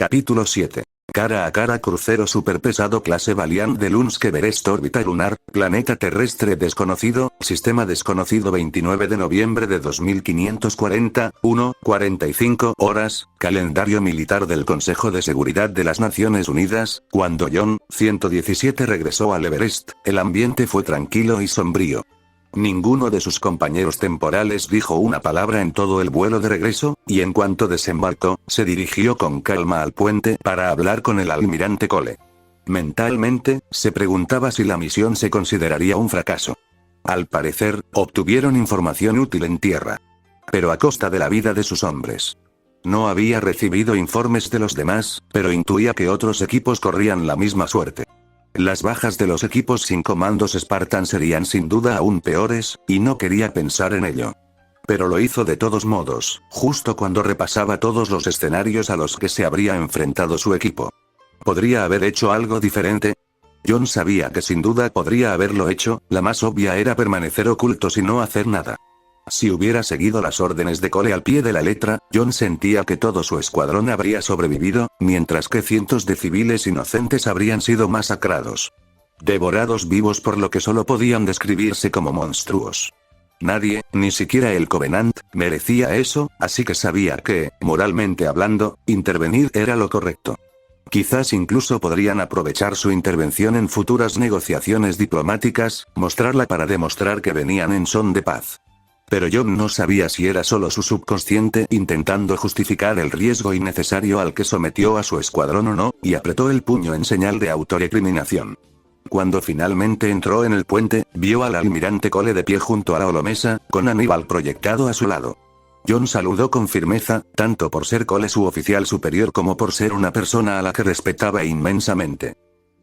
Capítulo 7. Cara a cara crucero superpesado clase Valiant de Lunsk Everest órbita lunar, planeta terrestre desconocido, sistema desconocido 29 de noviembre de 2540, 1:45 horas, calendario militar del Consejo de Seguridad de las Naciones Unidas, cuando John, 117 regresó al Everest, el ambiente fue tranquilo y sombrío. Ninguno de sus compañeros temporales dijo una palabra en todo el vuelo de regreso, y en cuanto desembarcó, se dirigió con calma al puente para hablar con el almirante Cole. Mentalmente, se preguntaba si la misión se consideraría un fracaso. Al parecer, obtuvieron información útil en tierra. Pero a costa de la vida de sus hombres. No había recibido informes de los demás, pero intuía que otros equipos corrían la misma suerte. Las bajas de los equipos sin comandos Spartan serían sin duda aún peores, y no quería pensar en ello. Pero lo hizo de todos modos, justo cuando repasaba todos los escenarios a los que se habría enfrentado su equipo. ¿Podría haber hecho algo diferente? John sabía que sin duda podría haberlo hecho, la más obvia era permanecer ocultos y no hacer nada. Si hubiera seguido las órdenes de Cole al pie de la letra, John sentía que todo su escuadrón habría sobrevivido, mientras que cientos de civiles inocentes habrían sido masacrados. Devorados vivos por lo que solo podían describirse como monstruos. Nadie, ni siquiera el Covenant, merecía eso, así que sabía que, moralmente hablando, intervenir era lo correcto. Quizás incluso podrían aprovechar su intervención en futuras negociaciones diplomáticas, mostrarla para demostrar que venían en son de paz. Pero John no sabía si era solo su subconsciente intentando justificar el riesgo innecesario al que sometió a su escuadrón o no, y apretó el puño en señal de autorrecriminación. Cuando finalmente entró en el puente, vio al almirante Cole de pie junto a la holomesa, con Aníbal proyectado a su lado. John saludó con firmeza, tanto por ser Cole su oficial superior como por ser una persona a la que respetaba inmensamente.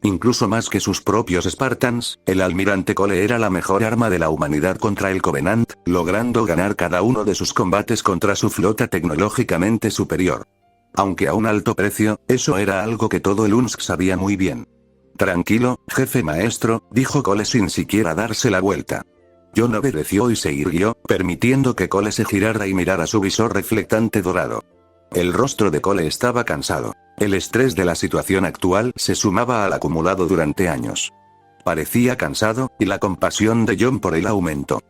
Incluso más que sus propios Spartans, el almirante Cole era la mejor arma de la humanidad contra el Covenant, logrando ganar cada uno de sus combates contra su flota tecnológicamente superior. Aunque a un alto precio, eso era algo que todo el Lunsk sabía muy bien. Tranquilo, jefe maestro, dijo Cole sin siquiera darse la vuelta. John obedeció y se irguió, permitiendo que Cole se girara y mirara su visor reflectante dorado. El rostro de Cole estaba cansado. El estrés de la situación actual se sumaba al acumulado durante años. Parecía cansado, y la compasión de John por él aumentó.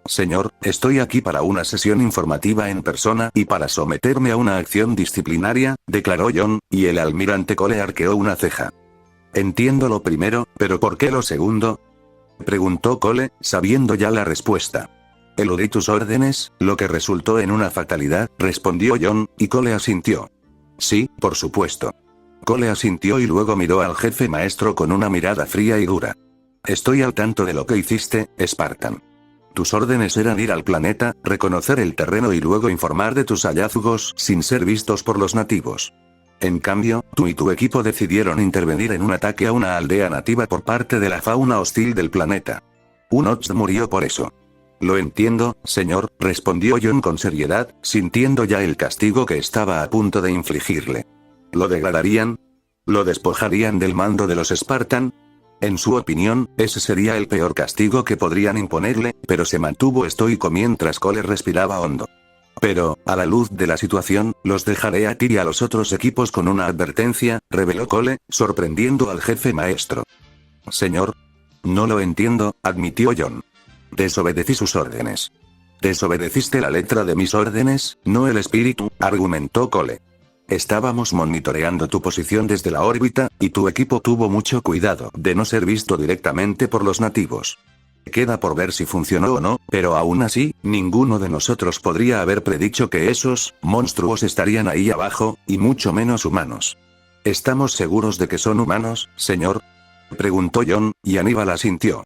Señor, estoy aquí para una sesión informativa en persona y para someterme a una acción disciplinaria, declaró John, y el almirante Cole arqueó una ceja. Entiendo lo primero, pero ¿por qué lo segundo? Preguntó Cole, sabiendo ya la respuesta. Eludí tus órdenes, lo que resultó en una fatalidad, respondió John, y Cole asintió. Sí, por supuesto. Cole asintió y luego miró al jefe maestro con una mirada fría y dura. Estoy al tanto de lo que hiciste, Spartan. Tus órdenes eran ir al planeta, reconocer el terreno y luego informar de tus hallazgos sin ser vistos por los nativos. En cambio, tú y tu equipo decidieron intervenir en un ataque a una aldea nativa por parte de la fauna hostil del planeta. Un Ots murió por eso. Lo entiendo, señor, respondió John con seriedad, sintiendo ya el castigo que estaba a punto de infligirle. ¿Lo degradarían? ¿Lo despojarían del mando de los Spartan? En su opinión, ese sería el peor castigo que podrían imponerle, pero se mantuvo estoico mientras Cole respiraba hondo. Pero, a la luz de la situación, los dejaré a ti y a los otros equipos con una advertencia, reveló Cole, sorprendiendo al jefe maestro. Señor. No lo entiendo, admitió John. Desobedecí sus órdenes. Desobedeciste la letra de mis órdenes, no el espíritu, argumentó Cole. Estábamos monitoreando tu posición desde la órbita, y tu equipo tuvo mucho cuidado de no ser visto directamente por los nativos. Queda por ver si funcionó o no, pero aún así, ninguno de nosotros podría haber predicho que esos monstruos estarían ahí abajo, y mucho menos humanos. ¿Estamos seguros de que son humanos, señor? Preguntó John, y Aníbal asintió.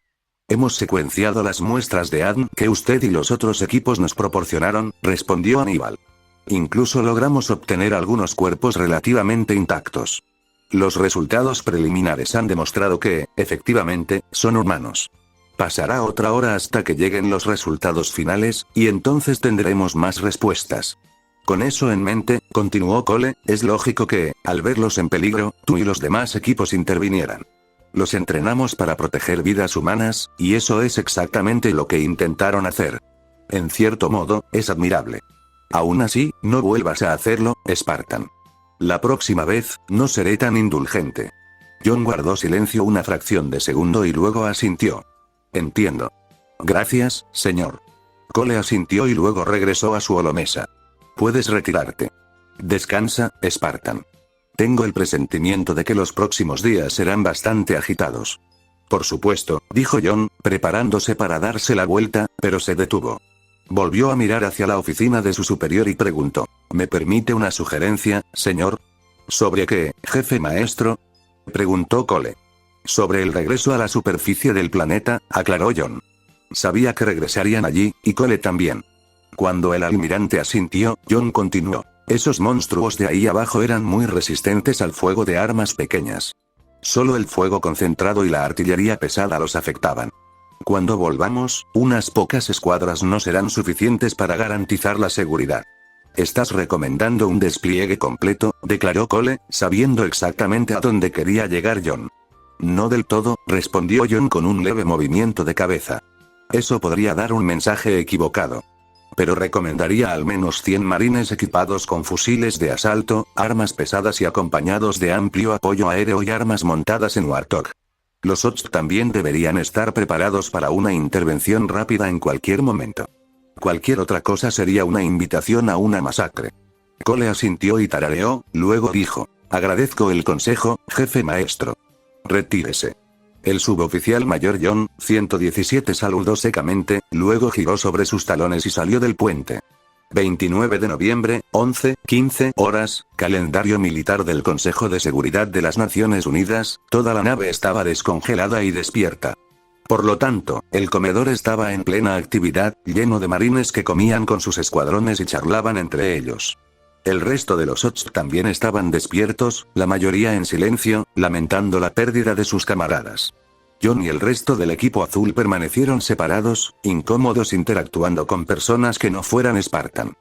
Hemos secuenciado las muestras de ADN que usted y los otros equipos nos proporcionaron, respondió Aníbal. Incluso logramos obtener algunos cuerpos relativamente intactos. Los resultados preliminares han demostrado que, efectivamente, son humanos. Pasará otra hora hasta que lleguen los resultados finales, y entonces tendremos más respuestas. Con eso en mente, continuó Cole, es lógico que, al verlos en peligro, tú y los demás equipos intervinieran. Los entrenamos para proteger vidas humanas, y eso es exactamente lo que intentaron hacer. En cierto modo, es admirable. Aún así, no vuelvas a hacerlo, Spartan. La próxima vez, no seré tan indulgente. John guardó silencio una fracción de segundo y luego asintió. Entiendo. Gracias, señor. Cole asintió y luego regresó a su holomesa. Puedes retirarte. Descansa, Spartan. Tengo el presentimiento de que los próximos días serán bastante agitados. Por supuesto, dijo John, preparándose para darse la vuelta, pero se detuvo. Volvió a mirar hacia la oficina de su superior y preguntó. ¿Me permite una sugerencia, señor? ¿Sobre qué, jefe maestro? Preguntó Cole. Sobre el regreso a la superficie del planeta, aclaró John. Sabía que regresarían allí, y Cole también. Cuando el almirante asintió, John continuó. Esos monstruos de ahí abajo eran muy resistentes al fuego de armas pequeñas. Solo el fuego concentrado y la artillería pesada los afectaban. Cuando volvamos, unas pocas escuadras no serán suficientes para garantizar la seguridad. Estás recomendando un despliegue completo, declaró Cole, sabiendo exactamente a dónde quería llegar John. No del todo, respondió John con un leve movimiento de cabeza. Eso podría dar un mensaje equivocado. Pero recomendaría al menos 100 marines equipados con fusiles de asalto, armas pesadas y acompañados de amplio apoyo aéreo y armas montadas en Warthog. Los OTS también deberían estar preparados para una intervención rápida en cualquier momento. Cualquier otra cosa sería una invitación a una masacre. Cole asintió y tarareó, luego dijo. Agradezco el consejo, jefe maestro. Retírese. El suboficial mayor John, 117 saludó secamente, luego giró sobre sus talones y salió del puente. 29 de noviembre, 11:15 horas, calendario militar del Consejo de Seguridad de las Naciones Unidas, toda la nave estaba descongelada y despierta. Por lo tanto, el comedor estaba en plena actividad, lleno de marines que comían con sus escuadrones y charlaban entre ellos. El resto de los OTS también estaban despiertos, la mayoría en silencio, lamentando la pérdida de sus camaradas. John y el resto del equipo azul permanecieron separados, incómodos interactuando con personas que no fueran Spartan.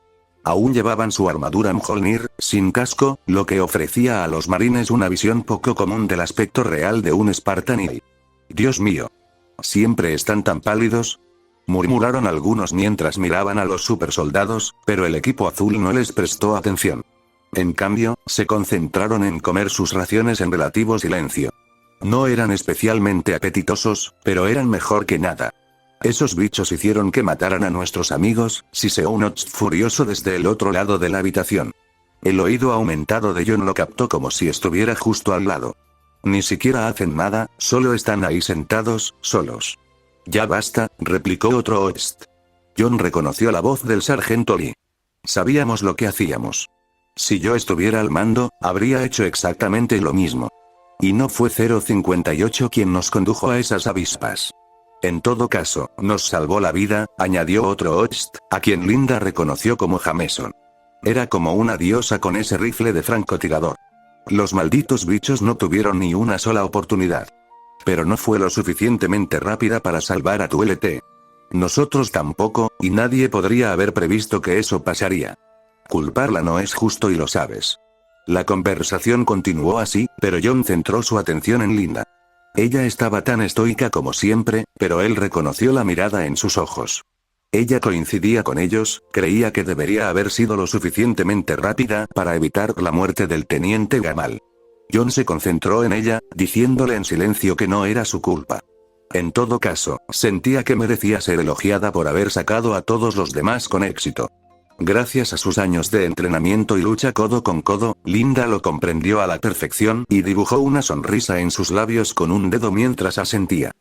Aún llevaban su armadura Mjolnir, sin casco, lo que ofrecía a los marines una visión poco común del aspecto real de un Spartan y... Dios mío. ¿Siempre están tan pálidos? Murmuraron algunos mientras miraban a los supersoldados, pero el equipo azul no les prestó atención. En cambio, se concentraron en comer sus raciones en relativo silencio. No eran especialmente apetitosos, pero eran mejor que nada. Esos bichos hicieron que mataran a nuestros amigos, siseó un OTS furioso desde el otro lado de la habitación. El oído aumentado de John lo captó como si estuviera justo al lado. Ni siquiera hacen nada, solo están ahí sentados, solos. Ya basta, replicó otro OTS. John reconoció la voz del sargento Lee. Sabíamos lo que hacíamos. Si yo estuviera al mando, habría hecho exactamente lo mismo. Y no fue 058 quien nos condujo a esas avispas. En todo caso, nos salvó la vida, añadió otro OTS, a quien Linda reconoció como Jameson. Era como una diosa con ese rifle de francotirador. Los malditos bichos no tuvieron ni una sola oportunidad. Pero no fue lo suficientemente rápida para salvar a tu LT. Nosotros tampoco, y nadie podría haber previsto que eso pasaría. Culparla no es justo y lo sabes. La conversación continuó así, pero John centró su atención en Linda. Ella estaba tan estoica como siempre, pero él reconoció la mirada en sus ojos. Ella coincidía con ellos, creía que debería haber sido lo suficientemente rápida para evitar la muerte del teniente Gamal. John se concentró en ella, diciéndole en silencio que no era su culpa. En todo caso, sentía que merecía ser elogiada por haber sacado a todos los demás con éxito. Gracias a sus años de entrenamiento y lucha codo con codo, Linda lo comprendió a la perfección y dibujó una sonrisa en sus labios con un dedo mientras asentía.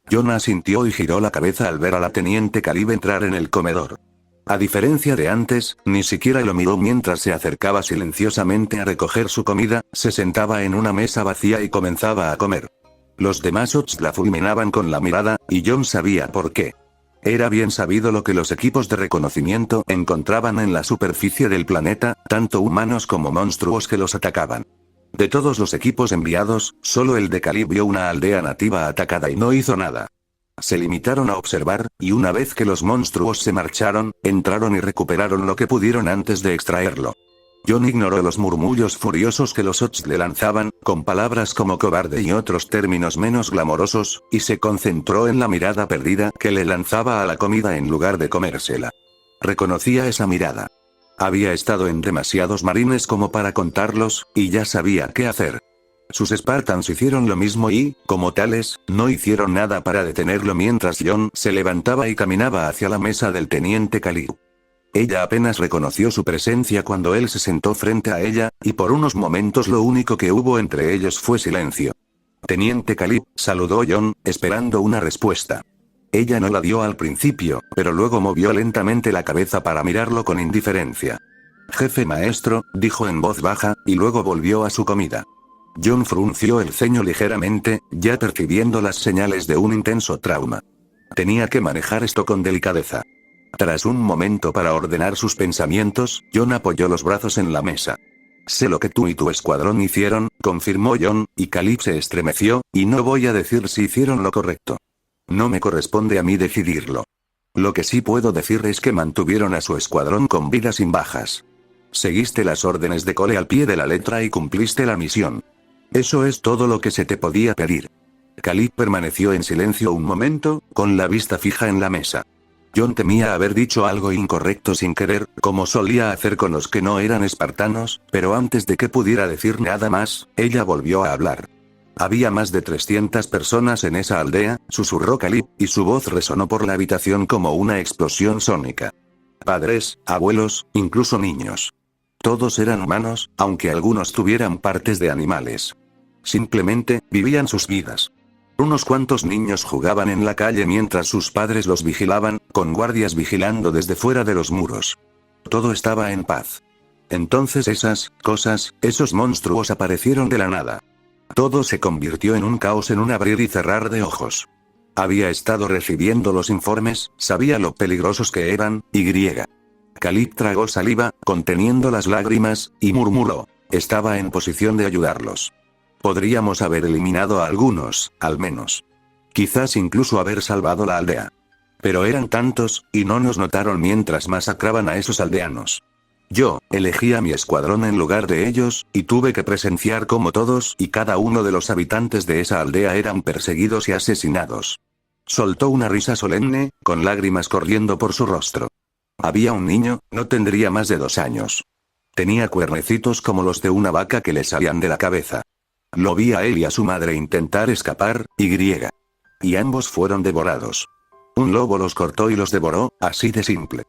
John asintió y giró la cabeza al ver a la teniente Calibe entrar en el comedor. A diferencia de antes, ni siquiera lo miró mientras se acercaba silenciosamente a recoger su comida, se sentaba en una mesa vacía y comenzaba a comer. Los demás OTS la fulminaban con la mirada, y John sabía por qué. Era bien sabido lo que los equipos de reconocimiento encontraban en la superficie del planeta, tanto humanos como monstruos que los atacaban. De todos los equipos enviados, solo el de Cali vio una aldea nativa atacada y no hizo nada. Se limitaron a observar, y una vez que los monstruos se marcharon, entraron y recuperaron lo que pudieron antes de extraerlo. John ignoró los murmullos furiosos que los OTS le lanzaban, con palabras como cobarde y otros términos menos glamorosos, y se concentró en la mirada perdida que le lanzaba a la comida en lugar de comérsela. Reconocía esa mirada. Había estado en demasiados marines como para contarlos, y ya sabía qué hacer. Sus Spartans hicieron lo mismo y, como tales, no hicieron nada para detenerlo mientras John se levantaba y caminaba hacia la mesa del teniente Calip. Ella apenas reconoció su presencia cuando él se sentó frente a ella, y por unos momentos lo único que hubo entre ellos fue silencio. Teniente Calip, saludó John, esperando una respuesta. Ella no la dio al principio, pero luego movió lentamente la cabeza para mirarlo con indiferencia. Jefe maestro, dijo en voz baja, y luego volvió a su comida. John frunció el ceño ligeramente, ya percibiendo las señales de un intenso trauma. Tenía que manejar esto con delicadeza. Tras un momento para ordenar sus pensamientos, John apoyó los brazos en la mesa. Sé lo que tú y tu escuadrón hicieron, confirmó John, y Calip se estremeció, y no voy a decir si hicieron lo correcto. No me corresponde a mí decidirlo. Lo que sí puedo decir es que mantuvieron a su escuadrón con vida sin bajas. Seguiste las órdenes de Cole al pie de la letra y cumpliste la misión. Eso es todo lo que se te podía pedir. Calip permaneció en silencio un momento, con la vista fija en la mesa. John temía haber dicho algo incorrecto sin querer, como solía hacer con los que no eran espartanos, pero antes de que pudiera decir nada más, ella volvió a hablar. Había más de 300 personas en esa aldea, susurró Calip, y su voz resonó por la habitación como una explosión sónica. Padres, abuelos, incluso niños. Todos eran humanos, aunque algunos tuvieran partes de animales. Simplemente, vivían sus vidas. Unos cuantos niños jugaban en la calle mientras sus padres los vigilaban, con guardias vigilando desde fuera de los muros. Todo estaba en paz. Entonces esas cosas, esos monstruos aparecieron de la nada. Todo se convirtió en un caos, en un abrir y cerrar de ojos. Había estado recibiendo los informes, sabía lo peligrosos que eran, y Calip tragó saliva, conteniendo las lágrimas, y murmuró. Estaba en posición de ayudarlos. Podríamos haber eliminado a algunos, al menos. Quizás incluso haber salvado la aldea. Pero eran tantos, y no nos notaron mientras masacraban a esos aldeanos. Yo, elegí a mi escuadrón en lugar de ellos, y tuve que presenciar cómo todos y cada uno de los habitantes de esa aldea eran perseguidos y asesinados. Soltó una risa solemne, con lágrimas corriendo por su rostro. Había un niño, no tendría más de 2 años. Tenía cuernecitos como los de una vaca que le salían de la cabeza. Lo vi a él y a su madre intentar escapar, y ambos fueron devorados. Un lobo los cortó y los devoró, así de simple.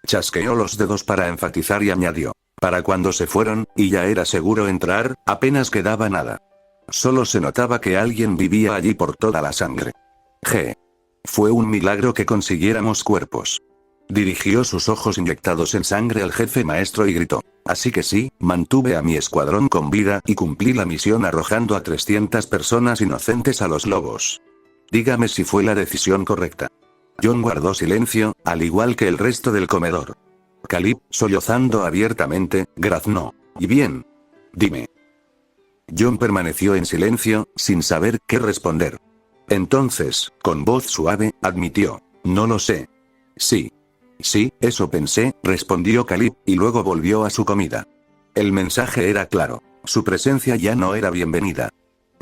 Chasqueó los dedos para enfatizar y añadió. Para cuando se fueron, y ya era seguro entrar, apenas quedaba nada. Solo se notaba que alguien vivía allí por toda la sangre. Fue un milagro que consiguiéramos cuerpos. Dirigió sus ojos inyectados en sangre al jefe maestro y gritó. Así que sí, mantuve a mi escuadrón con vida y cumplí la misión arrojando a 300 personas inocentes a los lobos. Dígame si fue la decisión correcta. John guardó silencio, al igual que el resto del comedor. Calip, sollozando abiertamente, graznó. ¿Y bien? Dime. John permaneció en silencio, sin saber qué responder. Entonces, con voz suave, admitió. No lo sé. Sí. Sí, eso pensé, respondió Calip, y luego volvió a su comida. El mensaje era claro. Su presencia ya no era bienvenida.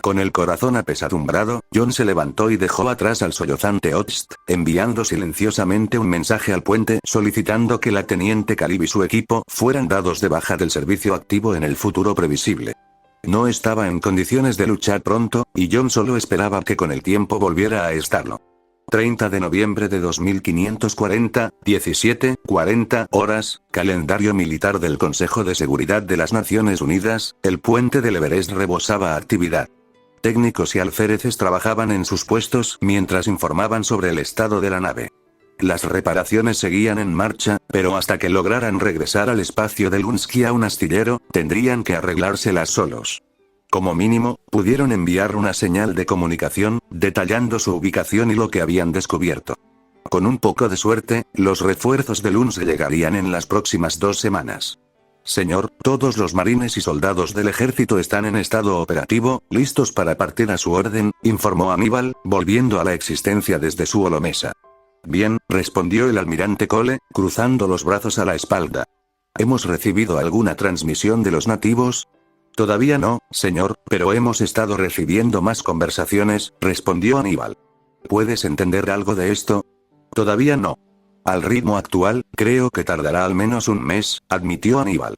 Con el corazón apesadumbrado, John se levantó y dejó atrás al sollozante Ost, enviando silenciosamente un mensaje al puente solicitando que la teniente Calip y su equipo fueran dados de baja del servicio activo en el futuro previsible. No estaba en condiciones de luchar pronto, y John solo esperaba que con el tiempo volviera a estarlo. 30 de noviembre de 2540, 17:40 horas, calendario militar del Consejo de Seguridad de las Naciones Unidas, el puente del Everest rebosaba actividad. Técnicos y alféreces trabajaban en sus puestos mientras informaban sobre el estado de la nave. Las reparaciones seguían en marcha, pero hasta que lograran regresar al espacio de Lunsky a un astillero, tendrían que arreglárselas solos. Como mínimo, pudieron enviar una señal de comunicación, detallando su ubicación y lo que habían descubierto. Con un poco de suerte, los refuerzos de Luns llegarían en las próximas 2 semanas. Señor, todos los marines y soldados del ejército están en estado operativo, listos para partir a su orden, informó Aníbal, volviendo a la existencia desde su holomesa. Bien, respondió el almirante Cole, cruzando los brazos a la espalda. ¿Hemos recibido alguna transmisión de los nativos? Todavía no, señor, pero hemos estado recibiendo más conversaciones, respondió Aníbal. ¿Puedes entender algo de esto? Todavía no. Al ritmo actual, creo que tardará al menos un mes, admitió Aníbal.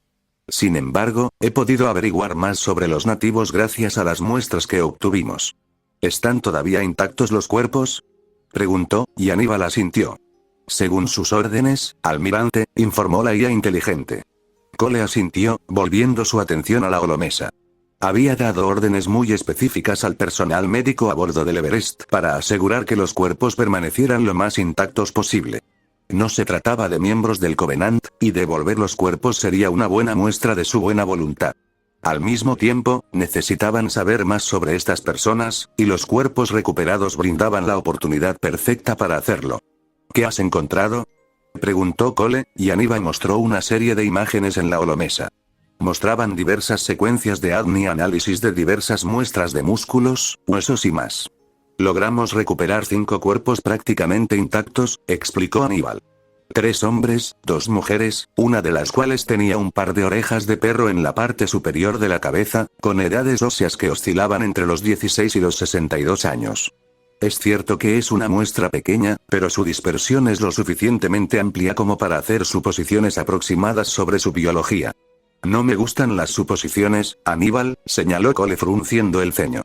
Sin embargo, he podido averiguar más sobre los nativos gracias a las muestras que obtuvimos. ¿Están todavía intactos los cuerpos?, preguntó, y Aníbal asintió. Según sus órdenes, almirante, informó la IA inteligente. Cole asintió, volviendo su atención a la holomesa. Había dado órdenes muy específicas al personal médico a bordo del Everest para asegurar que los cuerpos permanecieran lo más intactos posible. No se trataba de miembros del Covenant, y devolver los cuerpos sería una buena muestra de su buena voluntad. Al mismo tiempo, necesitaban saber más sobre estas personas, y los cuerpos recuperados brindaban la oportunidad perfecta para hacerlo. ¿Qué has encontrado?, preguntó Cole, y Aníbal mostró una serie de imágenes en la holomesa. Mostraban diversas secuencias de ADN y análisis de diversas muestras de músculos, huesos y más. Logramos recuperar 5 cuerpos prácticamente intactos, explicó Aníbal. 3 hombres, 2 mujeres, una de las cuales tenía un par de orejas de perro en la parte superior de la cabeza, con edades óseas que oscilaban entre los 16 y los 62 años. Es cierto que es una muestra pequeña, pero su dispersión es lo suficientemente amplia como para hacer suposiciones aproximadas sobre su biología. No me gustan las suposiciones, Aníbal, señaló Cole frunciendo el ceño.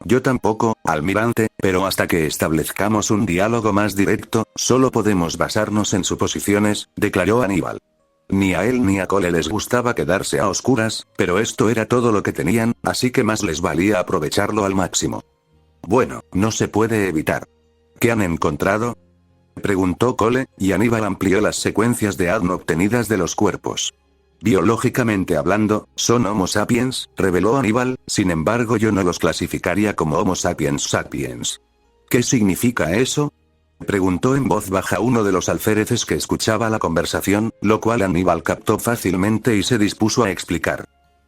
Yo tampoco, almirante, pero hasta que establezcamos un diálogo más directo, solo podemos basarnos en suposiciones, declaró Aníbal. Ni a él ni a Cole les gustaba quedarse a oscuras, pero esto era todo lo que tenían, así que más les valía aprovecharlo al máximo. Bueno, no se puede evitar. ¿Qué han encontrado?, preguntó Cole, y Aníbal amplió las secuencias de ADN obtenidas de los cuerpos. Biológicamente hablando, son Homo sapiens, reveló Aníbal, sin embargo yo no los clasificaría como Homo sapiens sapiens. ¿Qué significa eso?, preguntó en voz baja uno de los alféreces que escuchaba la conversación, lo cual Aníbal captó fácilmente y se dispuso a explicar.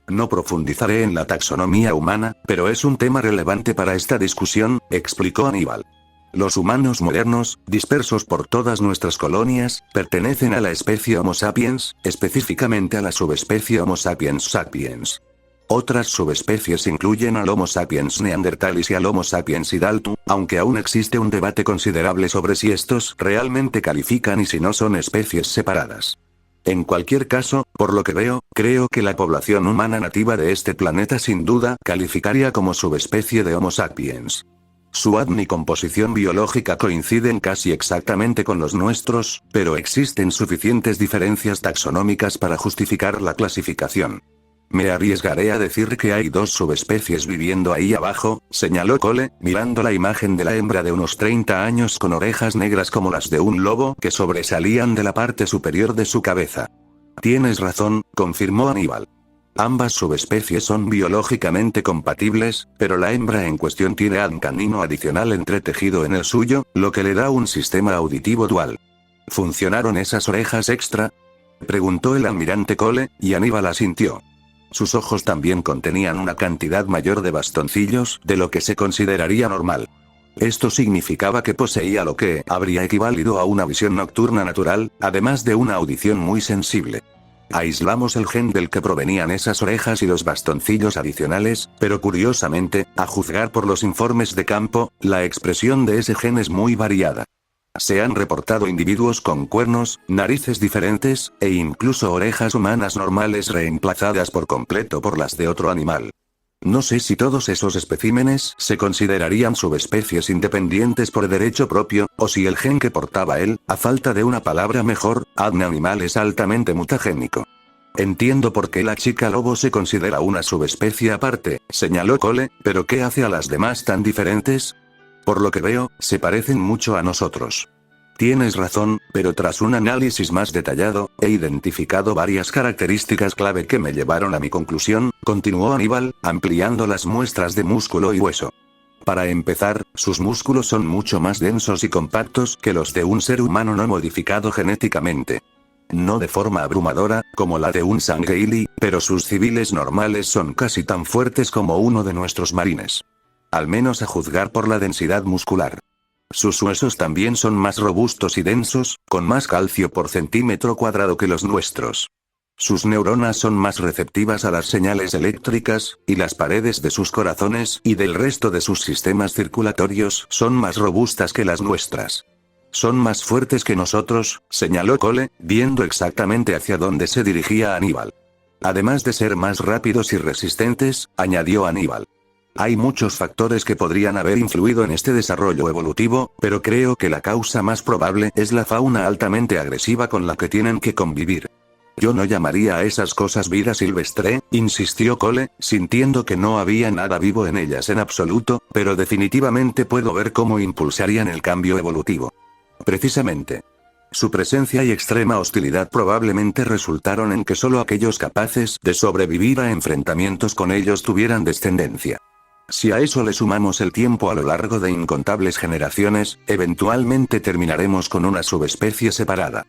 No profundizaré en la taxonomía humana, pero es un tema relevante para esta discusión, explicó Aníbal. Los humanos modernos, dispersos por todas nuestras colonias, pertenecen a la especie Homo sapiens, específicamente a la subespecie Homo sapiens sapiens. Otras subespecies incluyen al Homo sapiens neanderthalis y al Homo sapiens hidalgo, aunque aún existe un debate considerable sobre si estos realmente califican y si no son especies separadas. En cualquier caso, por lo que veo, creo que la población humana nativa de este planeta sin duda calificaría como subespecie de Homo sapiens. Su ADN y composición biológica coinciden casi exactamente con los nuestros, pero existen suficientes diferencias taxonómicas para justificar la clasificación. Me arriesgaré a decir que hay 2 subespecies viviendo ahí abajo, señaló Cole, mirando la imagen de la hembra de unos 30 años con orejas negras como las de un lobo que sobresalían de la parte superior de su cabeza. Tienes razón, confirmó Aníbal. Ambas subespecies son biológicamente compatibles, pero la hembra en cuestión tiene ADN canino adicional entretejido en el suyo, lo que le da un sistema auditivo dual. ¿Funcionaron esas orejas extra?, preguntó el almirante Cole, y Aníbal asintió. Sus ojos también contenían una cantidad mayor de bastoncillos de lo que se consideraría normal. Esto significaba que poseía lo que habría equivalido a una visión nocturna natural, además de una audición muy sensible. Aislamos el gen del que provenían esas orejas y los bastoncillos adicionales, pero curiosamente, a juzgar por los informes de campo, la expresión de ese gen es muy variada. Se han reportado individuos con cuernos, narices diferentes, e incluso orejas humanas normales reemplazadas por completo por las de otro animal. No sé si todos esos especímenes se considerarían subespecies independientes por derecho propio, o si el gen que portaba él, a falta de una palabra mejor, ADN animal es altamente mutagénico. Entiendo por qué la chica lobo se considera una subespecie aparte, señaló Cole, pero ¿qué hace a las demás tan diferentes? Por lo que veo, se parecen mucho a nosotros. Tienes razón, pero tras un análisis más detallado, he identificado varias características clave que me llevaron a mi conclusión, continuó Aníbal, ampliando las muestras de músculo y hueso. Para empezar, sus músculos son mucho más densos y compactos que los de un ser humano no modificado genéticamente. No de forma abrumadora, como la de un sangueili, pero sus civiles normales son casi tan fuertes como uno de nuestros marines. Al menos a juzgar por la densidad muscular. Sus huesos también son más robustos y densos, con más calcio por centímetro cuadrado que los nuestros. Sus neuronas son más receptivas a las señales eléctricas, y las paredes de sus corazones y del resto de sus sistemas circulatorios son más robustas que las nuestras. Son más fuertes que nosotros, señaló Cole, viendo exactamente hacia dónde se dirigía Aníbal. Además de ser más rápidos y resistentes, añadió Aníbal. Hay muchos factores que podrían haber influido en este desarrollo evolutivo, pero creo que la causa más probable es la fauna altamente agresiva con la que tienen que convivir. Yo no llamaría a esas cosas vida silvestre, insistió Cole, sintiendo que no había nada vivo en ellas en absoluto, pero definitivamente puedo ver cómo impulsarían el cambio evolutivo. Precisamente. Su presencia y extrema hostilidad probablemente resultaron en que solo aquellos capaces de sobrevivir a enfrentamientos con ellos tuvieran descendencia. Si a eso le sumamos el tiempo a lo largo de incontables generaciones, eventualmente terminaremos con una subespecie separada.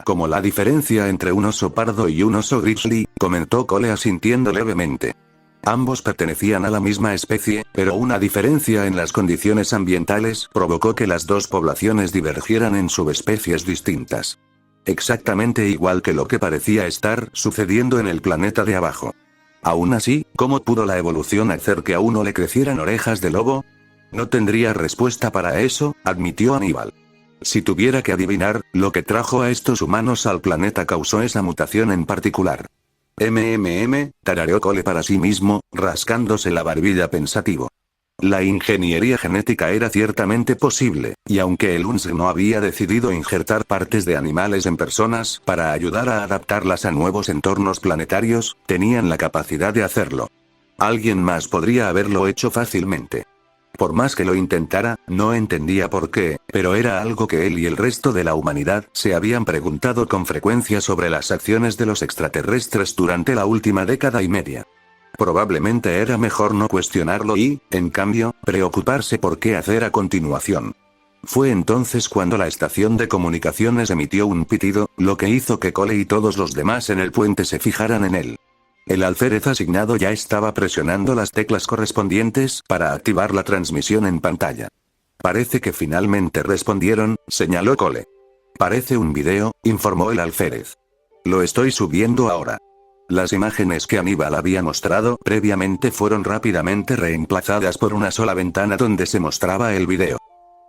Como la diferencia entre un oso pardo y un oso grizzly, comentó Cole asintiendo levemente. Ambos pertenecían a la misma especie, pero una diferencia en las condiciones ambientales provocó que las dos poblaciones divergieran en subespecies distintas. Exactamente igual que lo que parecía estar sucediendo en el planeta de abajo. Aún así, ¿cómo pudo la evolución hacer que a uno le crecieran orejas de lobo? No tendría respuesta para eso, admitió Aníbal. Si tuviera que adivinar, lo que trajo a estos humanos al planeta causó esa mutación en particular. Tarareó Cole para sí mismo, rascándose la barbilla pensativo. La ingeniería genética era ciertamente posible, y aunque el UNSC no había decidido injertar partes de animales en personas para ayudar a adaptarlas a nuevos entornos planetarios, tenían la capacidad de hacerlo. Alguien más podría haberlo hecho fácilmente. Por más que lo intentara, no entendía por qué, pero era algo que él y el resto de la humanidad se habían preguntado con frecuencia sobre las acciones de los extraterrestres durante la última década y media. Probablemente era mejor no cuestionarlo y, en cambio, preocuparse por qué hacer a continuación. Fue entonces cuando la estación de comunicaciones emitió un pitido, lo que hizo que Cole y todos los demás en el puente se fijaran en él. El alférez asignado ya estaba presionando las teclas correspondientes para activar la transmisión en pantalla. Parece que finalmente respondieron, señaló Cole. Parece un video, informó el alférez. Lo estoy subiendo ahora. Las imágenes que Aníbal había mostrado previamente fueron rápidamente reemplazadas por una sola ventana donde se mostraba el video.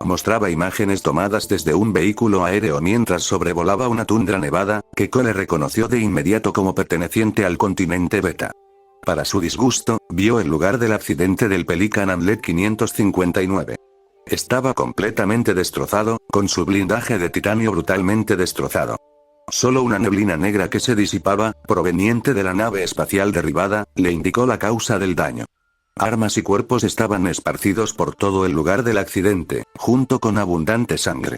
Mostraba imágenes tomadas desde un vehículo aéreo mientras sobrevolaba una tundra nevada, que Cole reconoció de inmediato como perteneciente al continente Beta. Para su disgusto, vio el lugar del accidente del Pelican Hamlet 559. Estaba completamente destrozado, con su blindaje de titanio brutalmente destrozado. Solo una neblina negra que se disipaba, proveniente de la nave espacial derribada, le indicó la causa del daño. Armas y cuerpos estaban esparcidos por todo el lugar del accidente, junto con abundante sangre.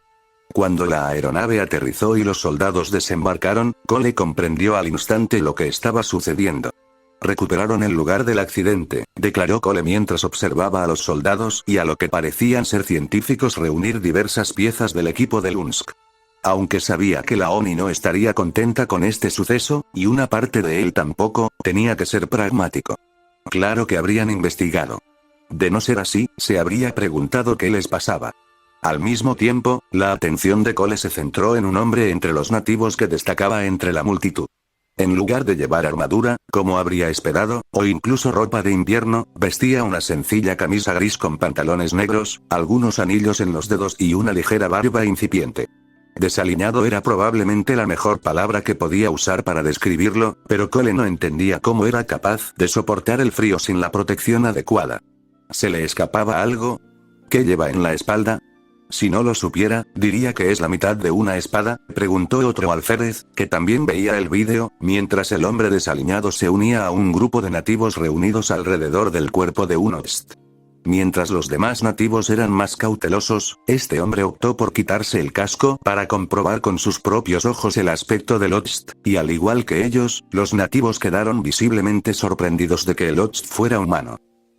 Cuando la aeronave aterrizó y los soldados desembarcaron, Cole comprendió al instante lo que estaba sucediendo. Recuperaron el lugar del accidente, declaró Cole mientras observaba a los soldados y a lo que parecían ser científicos reunir diversas piezas del equipo del UNSC. Aunque sabía que la ONI no estaría contenta con este suceso, y una parte de él tampoco, tenía que ser pragmático. Claro que habrían investigado. De no ser así, se habría preguntado qué les pasaba. Al mismo tiempo, la atención de Cole se centró en un hombre entre los nativos que destacaba entre la multitud. En lugar de llevar armadura, como habría esperado, o incluso ropa de invierno, vestía una sencilla camisa gris con pantalones negros, algunos anillos en los dedos y una ligera barba incipiente. Desaliñado era probablemente la mejor palabra que podía usar para describirlo, pero Cole no entendía cómo era capaz de soportar el frío sin la protección adecuada. ¿Se le escapaba algo? ¿Qué lleva en la espalda? Si no lo supiera, diría que es la mitad de una espada, preguntó otro alférez, que también veía el vídeo, mientras el hombre desaliñado se unía a un grupo de nativos reunidos alrededor del cuerpo de un Ost. Mientras los demás nativos eran más cautelosos, este hombre optó por quitarse el casco para comprobar con sus propios ojos el aspecto del Ost, y al igual que ellos, los nativos quedaron visiblemente sorprendidos de que el Ost fuera humano.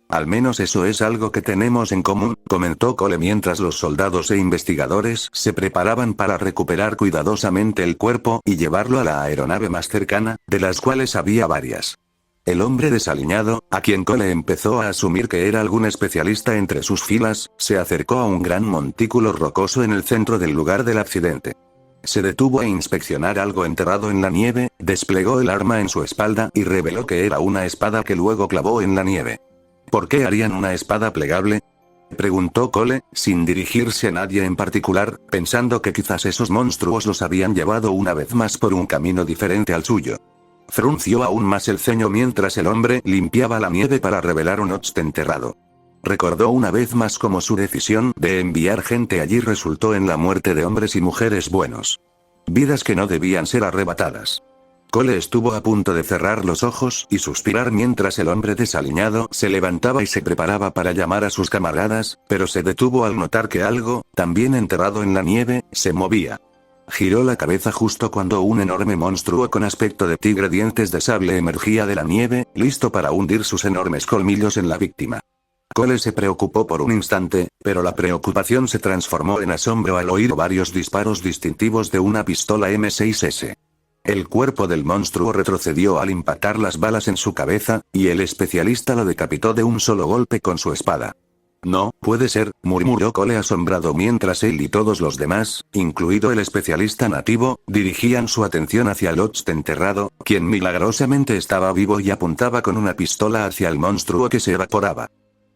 Al menos eso es algo que tenemos en común, comentó Cole mientras los soldados e investigadores se preparaban para recuperar cuidadosamente el cuerpo y llevarlo a la aeronave más cercana, de las cuales había varias. El hombre desaliñado, a quien Cole empezó a asumir que era algún especialista entre sus filas, se acercó a un gran montículo rocoso en el centro del lugar del accidente. Se detuvo a inspeccionar algo enterrado en la nieve, desplegó el arma en su espalda y reveló que era una espada que luego clavó en la nieve. ¿Por qué harían una espada plegable? Preguntó Cole, sin dirigirse a nadie en particular, pensando que quizás esos monstruos los habían llevado una vez más por un camino diferente al suyo. Frunció aún más el ceño mientras el hombre limpiaba la nieve para revelar un Ocht enterrado. Recordó una vez más cómo su decisión de enviar gente allí resultó en la muerte de hombres y mujeres buenos. Vidas que no debían ser arrebatadas. Cole estuvo a punto de cerrar los ojos y suspirar mientras el hombre desaliñado se levantaba y se preparaba para llamar a sus camaradas, pero se detuvo al notar que algo, también enterrado en la nieve, se movía. Giró la cabeza justo cuando un enorme monstruo con aspecto de tigre dientes de sable emergía de la nieve, listo para hundir sus enormes colmillos en la víctima. Cole se preocupó por un instante, pero la preocupación se transformó en asombro al oír varios disparos distintivos de una pistola M6S. El cuerpo del monstruo retrocedió al impactar las balas en su cabeza, y el especialista lo decapitó de un solo golpe con su espada. No, puede ser, murmuró Cole asombrado mientras él y todos los demás, incluido el especialista nativo, dirigían su atención hacia el Ocht enterrado, quien milagrosamente estaba vivo y apuntaba con una pistola hacia el monstruo que se evaporaba.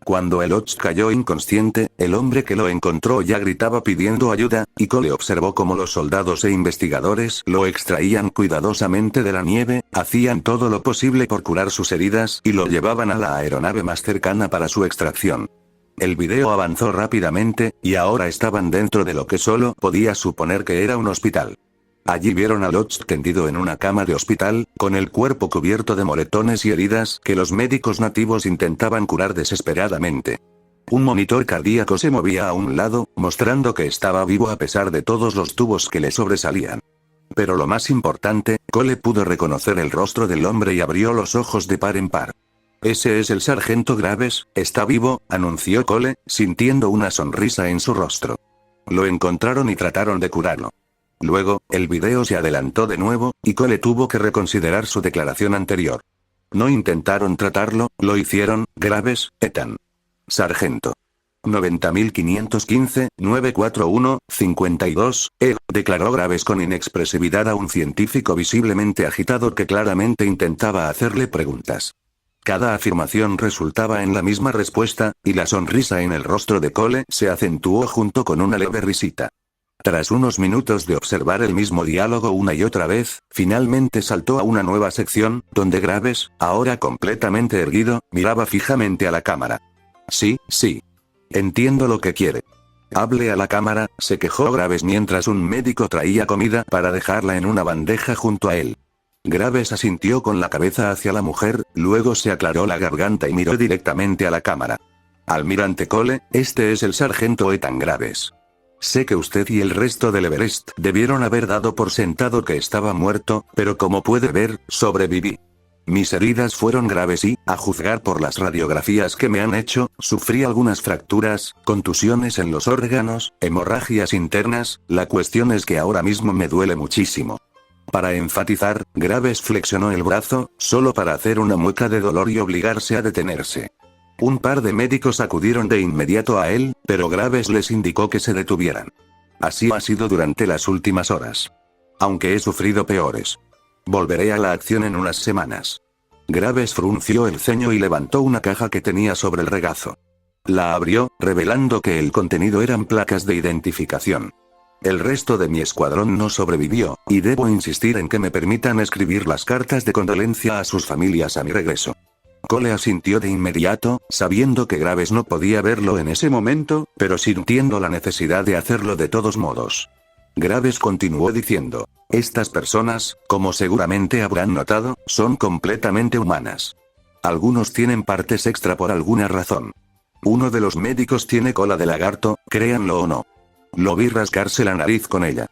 Cuando el Ocht cayó inconsciente, el hombre que lo encontró ya gritaba pidiendo ayuda, y Cole observó cómo los soldados e investigadores lo extraían cuidadosamente de la nieve, hacían todo lo posible por curar sus heridas y lo llevaban a la aeronave más cercana para su extracción. El video avanzó rápidamente, y ahora estaban dentro de lo que solo podía suponer que era un hospital. Allí vieron a Ocht tendido en una cama de hospital, con el cuerpo cubierto de moretones y heridas que los médicos nativos intentaban curar desesperadamente. Un monitor cardíaco se movía a un lado, mostrando que estaba vivo a pesar de todos los tubos que le sobresalían. Pero lo más importante, Cole pudo reconocer el rostro del hombre y abrió los ojos de par en par. Ese es el sargento Graves, está vivo, anunció Cole, sintiendo una sonrisa en su rostro. Lo encontraron y trataron de curarlo. Luego, el video se adelantó de nuevo, y Cole tuvo que reconsiderar su declaración anterior. No intentaron tratarlo, lo hicieron, Graves, Ethan. Sargento. 90.515, 941, 52, declaró Graves con inexpresividad a un científico visiblemente agitado que claramente intentaba hacerle preguntas. Cada afirmación resultaba en la misma respuesta, y la sonrisa en el rostro de Cole se acentuó junto con una leve risita. Tras unos minutos de observar el mismo diálogo una y otra vez, finalmente saltó a una nueva sección, donde Graves, ahora completamente erguido, miraba fijamente a la cámara. Sí. Entiendo lo que quiere. Hable a la cámara, se quejó Graves mientras un médico traía comida para dejarla en una bandeja junto a él. Graves asintió con la cabeza hacia la mujer, luego se aclaró la garganta y miró directamente a la cámara. Almirante Cole, este es el sargento Ethan Graves. Sé que usted y el resto del Everest debieron haber dado por sentado que estaba muerto, pero como puede ver, sobreviví. Mis heridas fueron graves y, a juzgar por las radiografías que me han hecho, sufrí algunas fracturas, contusiones en los órganos, hemorragias internas, la cuestión es que ahora mismo me duele muchísimo. Para enfatizar, Graves flexionó el brazo, solo para hacer una mueca de dolor y obligarse a detenerse. Un par de médicos acudieron de inmediato a él, pero Graves les indicó que se detuvieran. Así ha sido durante las últimas horas. Aunque he sufrido peores. Volveré a la acción en unas semanas. Graves frunció el ceño y levantó una caja que tenía sobre el regazo. La abrió, revelando que el contenido eran placas de identificación. El resto de mi escuadrón no sobrevivió, y debo insistir en que me permitan escribir las cartas de condolencia a sus familias a mi regreso. Cole asintió de inmediato, sabiendo que Graves no podía verlo en ese momento, pero sintiendo la necesidad de hacerlo de todos modos. Graves continuó diciendo, estas personas, como seguramente habrán notado, son completamente humanas. Algunos tienen partes extra por alguna razón. Uno de los médicos tiene cola de lagarto, créanlo o no. Lo vi rascarse la nariz con ella.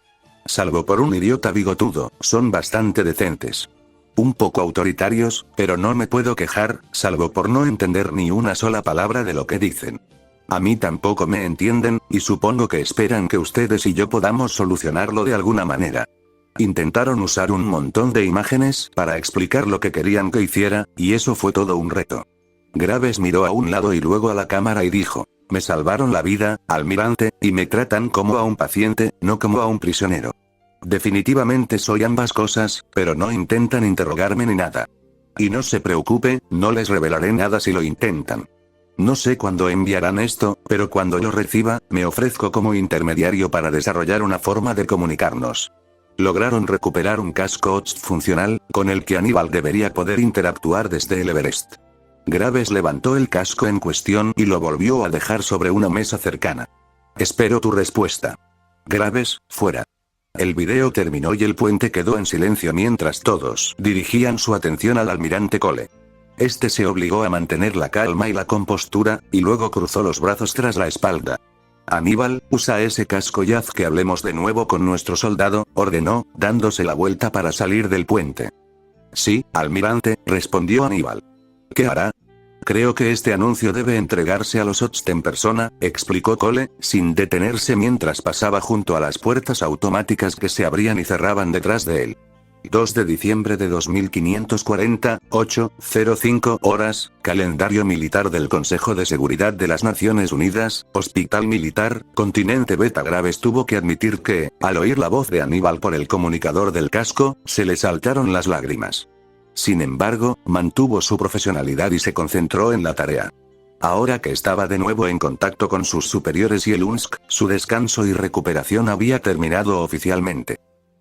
Salvo por un idiota bigotudo, son bastante decentes. Un poco autoritarios, pero no me puedo quejar, salvo por no entender ni una sola palabra de lo que dicen. A mí tampoco me entienden, y supongo que esperan que ustedes y yo podamos solucionarlo de alguna manera. Intentaron usar un montón de imágenes para explicar lo que querían que hiciera, y eso fue todo un reto. Graves miró a un lado y luego a la cámara y dijo, me salvaron la vida, almirante, y me tratan como a un paciente, no como a un prisionero. Definitivamente soy ambas cosas, pero no intentan interrogarme ni nada. Y no se preocupe, no les revelaré nada si lo intentan. No sé cuándo enviarán esto, pero cuando lo reciba, me ofrezco como intermediario para desarrollar una forma de comunicarnos. Lograron recuperar un casco OTS funcional, con el que Aníbal debería poder interactuar desde el Everest. Graves levantó el casco en cuestión y lo volvió a dejar sobre una mesa cercana. Espero tu respuesta. Graves, fuera. El video terminó y el puente quedó en silencio mientras todos dirigían su atención al almirante Cole. Este se obligó a mantener la calma y la compostura, y luego cruzó los brazos tras la espalda. Aníbal, usa ese casco y haz que hablemos de nuevo con nuestro soldado, ordenó, dándose la vuelta para salir del puente. Sí, almirante, respondió Aníbal. ¿Qué hará? Creo que este anuncio debe entregarse a los OTS en persona, explicó Cole, sin detenerse mientras pasaba junto a las puertas automáticas que se abrían y cerraban detrás de él. 2 de diciembre de 2540, 8:05 horas, calendario militar del Consejo de Seguridad de las Naciones Unidas, Hospital Militar, Continente Beta. Graves tuvo que admitir que, al oír la voz de Aníbal por el comunicador del casco, se le saltaron las lágrimas. Sin embargo, mantuvo su profesionalidad y se concentró en la tarea. Ahora que estaba de nuevo en contacto con sus superiores y el UNSC, su descanso y recuperación había terminado oficialmente.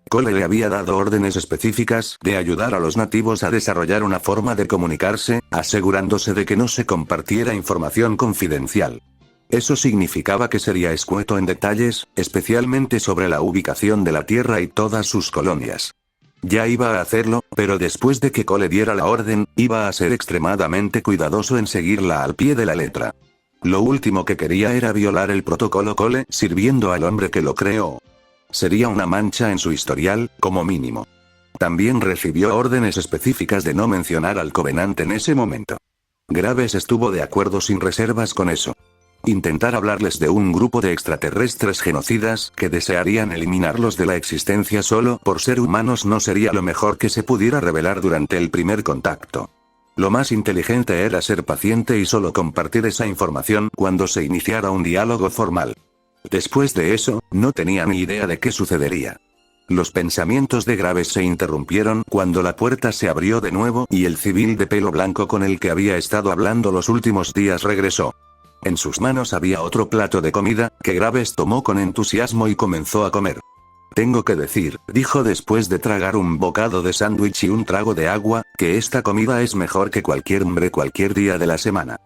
Cole le había dado órdenes específicas de ayudar a los nativos a desarrollar una forma de comunicarse, asegurándose de que no se compartiera información confidencial. Eso significaba que sería escueto en detalles, especialmente sobre la ubicación de la Tierra y todas sus colonias. Ya iba a hacerlo, pero después de que Cole diera la orden, iba a ser extremadamente cuidadoso en seguirla al pie de la letra. Lo último que quería era violar el protocolo Cole, sirviendo al hombre que lo creó. Sería una mancha en su historial, como mínimo. También recibió órdenes específicas de no mencionar al Covenant en ese momento. Graves estuvo de acuerdo sin reservas con eso. Intentar hablarles de un grupo de extraterrestres genocidas que desearían eliminarlos de la existencia solo por ser humanos no sería lo mejor que se pudiera revelar durante el primer contacto. Lo más inteligente era ser paciente y solo compartir esa información cuando se iniciara un diálogo formal. Después de eso, no tenía ni idea de qué sucedería. Los pensamientos de Graves se interrumpieron cuando la puerta se abrió de nuevo y el civil de pelo blanco con el que había estado hablando los últimos días regresó. En sus manos había otro plato de comida, que Graves tomó con entusiasmo y comenzó a comer. Tengo que decir, dijo después de tragar un bocado de sándwich y un trago de agua, que esta comida es mejor que cualquier hambre cualquier día de la semana.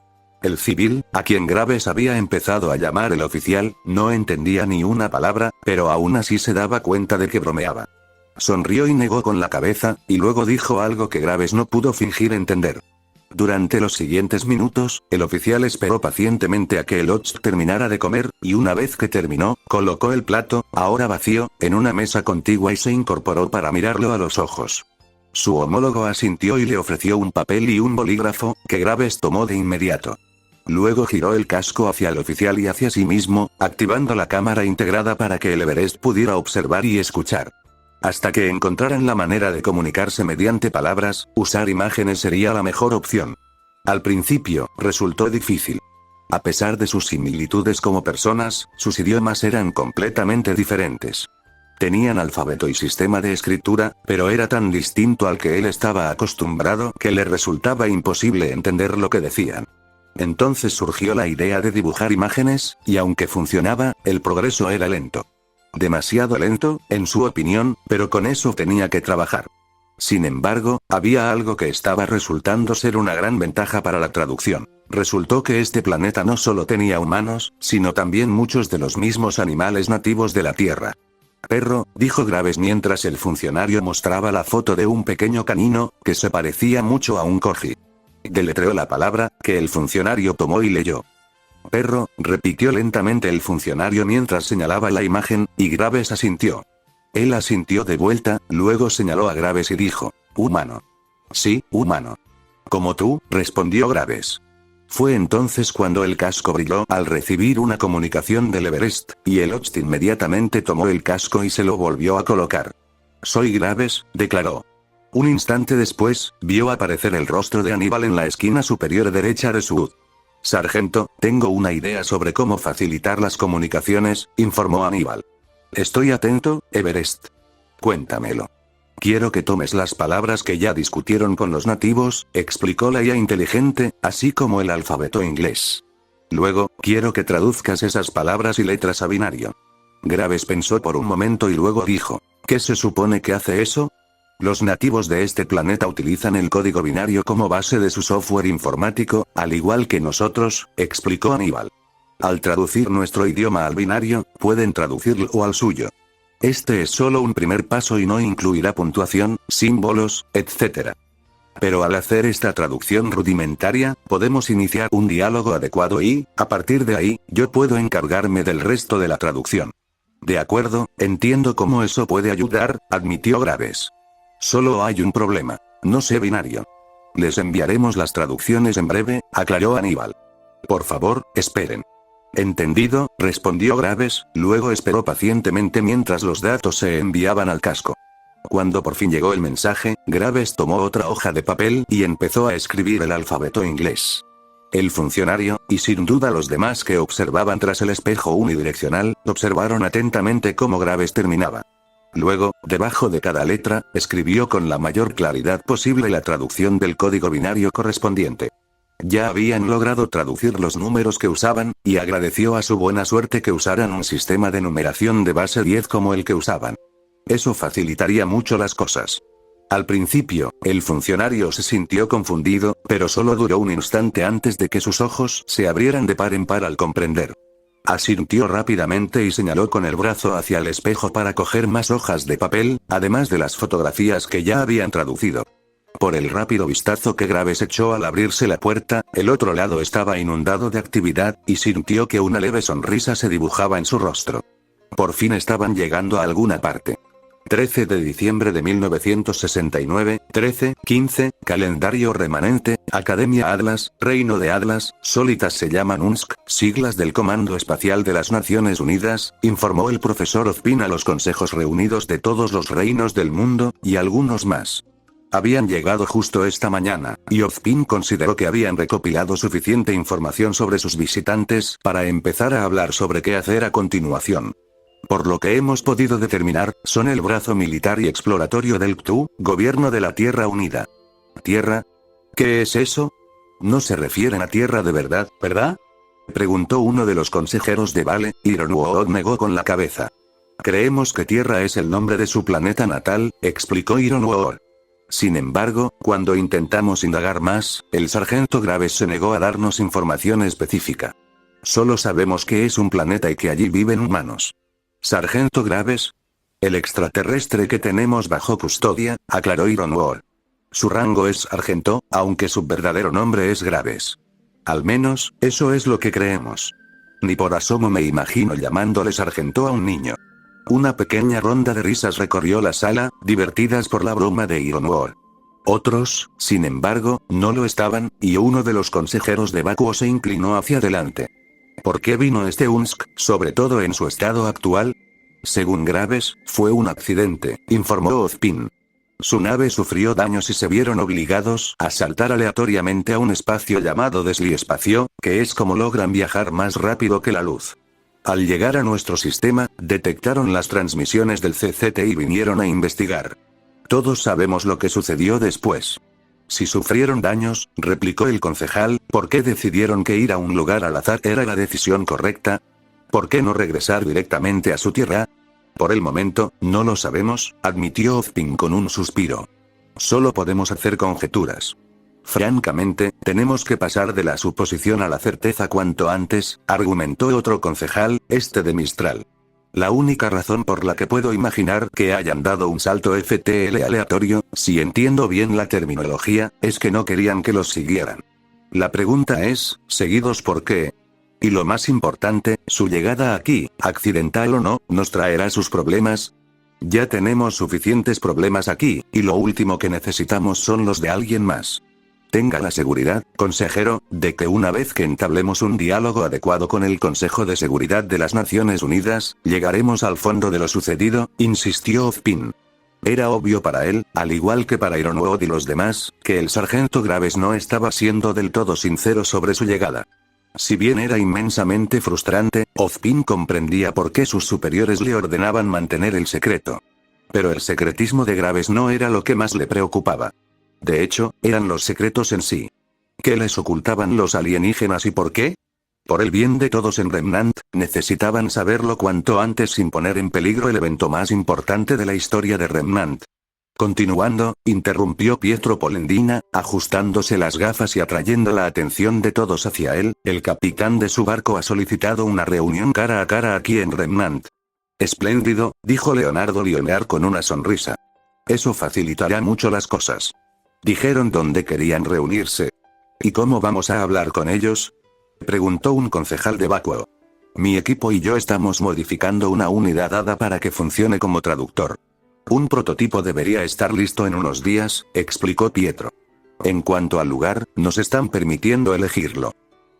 El civil, a quien Graves había empezado a llamar el oficial, no entendía ni una palabra, pero aún así se daba cuenta de que bromeaba. Sonrió y negó con la cabeza, y luego dijo algo que Graves no pudo fingir entender. Durante los siguientes minutos, el oficial esperó pacientemente a que el OTS terminara de comer, y una vez que terminó, colocó el plato, ahora vacío, en una mesa contigua y se incorporó para mirarlo a los ojos. Su homólogo asintió y le ofreció un papel y un bolígrafo, que Graves tomó de inmediato. Luego giró el casco hacia el oficial y hacia sí mismo, activando la cámara integrada para que el Everest pudiera observar y escuchar. Hasta que encontraran la manera de comunicarse mediante palabras, usar imágenes sería la mejor opción. Al principio, resultó difícil. A pesar de sus similitudes como personas, sus idiomas eran completamente diferentes. Tenían alfabeto y sistema de escritura, pero era tan distinto al que él estaba acostumbrado que le resultaba imposible entender lo que decían. Entonces surgió la idea de dibujar imágenes, y aunque funcionaba, el progreso era lento. Demasiado lento, en su opinión, pero con eso tenía que trabajar. Sin embargo, había algo que estaba resultando ser una gran ventaja para la traducción. Resultó que este planeta no solo tenía humanos, sino también muchos de los mismos animales nativos de la Tierra. Perro, dijo Graves mientras el funcionario mostraba la foto de un pequeño canino, que se parecía mucho a un corgi. Deletreó la palabra, que el funcionario tomó y leyó. Perro, repitió lentamente el funcionario mientras señalaba la imagen, y Graves asintió. Él asintió de vuelta, luego señaló a Graves y dijo, humano. Sí, humano. Como tú, respondió Graves. Fue entonces cuando el casco brilló al recibir una comunicación del Everest, y el OTS inmediatamente tomó el casco y se lo volvió a colocar. Soy Graves, declaró. Un instante después, vio aparecer el rostro de Aníbal en la esquina superior derecha de su HUD. Sargento, tengo una idea sobre cómo facilitar las comunicaciones, informó Aníbal. Estoy atento, Everest. Cuéntamelo. Quiero que tomes las palabras que ya discutieron con los nativos, explicó la IA inteligente, así como el alfabeto inglés. Luego, quiero que traduzcas esas palabras y letras a binario. Graves pensó por un momento y luego dijo, ¿qué se supone que hace eso? Los nativos de este planeta utilizan el código binario como base de su software informático, al igual que nosotros, explicó Aníbal. Al traducir nuestro idioma al binario, pueden traducirlo al suyo. Este es solo un primer paso y no incluirá puntuación, símbolos, etc. Pero al hacer esta traducción rudimentaria, podemos iniciar un diálogo adecuado y, a partir de ahí, yo puedo encargarme del resto de la traducción. De acuerdo, entiendo cómo eso puede ayudar, admitió Graves. Solo hay un problema. No sé binario. Les enviaremos las traducciones en breve, aclaró Aníbal. Por favor, esperen. Entendido, respondió Graves, luego esperó pacientemente mientras los datos se enviaban al casco. Cuando por fin llegó el mensaje, Graves tomó otra hoja de papel y empezó a escribir el alfabeto inglés. El funcionario, y sin duda los demás que observaban tras el espejo unidireccional, observaron atentamente cómo Graves terminaba. Luego, debajo de cada letra, escribió con la mayor claridad posible la traducción del código binario correspondiente. Ya habían logrado traducir los números que usaban, y agradeció a su buena suerte que usaran un sistema de numeración de base 10 como el que usaban. Eso facilitaría mucho las cosas. Al principio, el funcionario se sintió confundido, pero solo duró un instante antes de que sus ojos se abrieran de par en par al comprender. Asintió rápidamente y señaló con el brazo hacia el espejo para coger más hojas de papel, además de las fotografías que ya habían traducido. Por el rápido vistazo que Graves echó al abrirse la puerta, el otro lado estaba inundado de actividad, y sintió que una leve sonrisa se dibujaba en su rostro. Por fin estaban llegando a alguna parte. 13 de diciembre de 1969, 13:15, calendario remanente, Academia Atlas, Reino de Atlas, Solitas se llaman UNSC, siglas del Comando Espacial de las Naciones Unidas, informó el profesor Ozpin a los consejos reunidos de todos los reinos del mundo, y algunos más. Habían llegado justo esta mañana, y Ozpin consideró que habían recopilado suficiente información sobre sus visitantes para empezar a hablar sobre qué hacer a continuación. Por lo que hemos podido determinar, son el brazo militar y exploratorio del CTU, Gobierno de la Tierra Unida. ¿Tierra? ¿Qué es eso? No se refieren a tierra de verdad, ¿verdad? Preguntó uno de los consejeros de Vale, y Ironwood negó con la cabeza. Creemos que Tierra es el nombre de su planeta natal, explicó Ironwood. Sin embargo, cuando intentamos indagar más, el sargento Graves se negó a darnos información específica. Solo sabemos que es un planeta y que allí viven humanos. ¿Sargento Graves? El extraterrestre que tenemos bajo custodia, aclaró Ironwood. Su rango es sargento, aunque su verdadero nombre es Graves. Al menos, eso es lo que creemos. Ni por asomo me imagino llamándole sargento a un niño. Una pequeña ronda de risas recorrió la sala, divertidas por la broma de Ironwood. Otros, sin embargo, no lo estaban, y uno de los consejeros de Vacuo se inclinó hacia adelante. ¿Por qué vino este UNSC, sobre todo en su estado actual? Según Graves, fue un accidente, informó Ozpin. Su nave sufrió daños y se vieron obligados a saltar aleatoriamente a un espacio llamado desliespacio, que es como logran viajar más rápido que la luz. Al llegar a nuestro sistema, detectaron las transmisiones del CCT y vinieron a investigar. Todos sabemos lo que sucedió después. Si sufrieron daños, replicó el concejal, ¿por qué decidieron que ir a un lugar al azar era la decisión correcta? ¿Por qué no regresar directamente a su tierra? Por el momento, no lo sabemos, admitió Ozpin con un suspiro. Solo podemos hacer conjeturas. Francamente, tenemos que pasar de la suposición a la certeza cuanto antes, argumentó otro concejal, este de Mistral. La única razón por la que puedo imaginar que hayan dado un salto FTL aleatorio, si entiendo bien la terminología, es que no querían que los siguieran. La pregunta es, ¿seguidos por qué? Y lo más importante, su llegada aquí, accidental o no, ¿nos traerá sus problemas? Ya tenemos suficientes problemas aquí, y lo último que necesitamos son los de alguien más. Tenga la seguridad, consejero, de que una vez que entablemos un diálogo adecuado con el Consejo de Seguridad de las Naciones Unidas, llegaremos al fondo de lo sucedido, insistió Ozpin. Era obvio para él, al igual que para Ironwood y los demás, que el sargento Graves no estaba siendo del todo sincero sobre su llegada. Si bien era inmensamente frustrante, Ozpin comprendía por qué sus superiores le ordenaban mantener el secreto. Pero el secretismo de Graves no era lo que más le preocupaba. De hecho, eran los secretos en sí. ¿Qué les ocultaban los alienígenas y por qué? Por el bien de todos en Remnant, necesitaban saberlo cuanto antes sin poner en peligro el evento más importante de la historia de Remnant. Continuando, interrumpió Pietro Polendina, ajustándose las gafas y atrayendo la atención de todos hacia él. El capitán de su barco ha solicitado una reunión cara a cara aquí en Remnant. Espléndido, dijo Leonardo Lionheart con una sonrisa. Eso facilitará mucho las cosas. Dijeron dónde querían reunirse. ¿Y cómo vamos a hablar con ellos? Preguntó un concejal de Vacuo. Mi equipo y yo estamos modificando una unidad hada para que funcione como traductor. Un prototipo debería estar listo en unos días, explicó Pietro. En cuanto al lugar, nos están permitiendo elegirlo.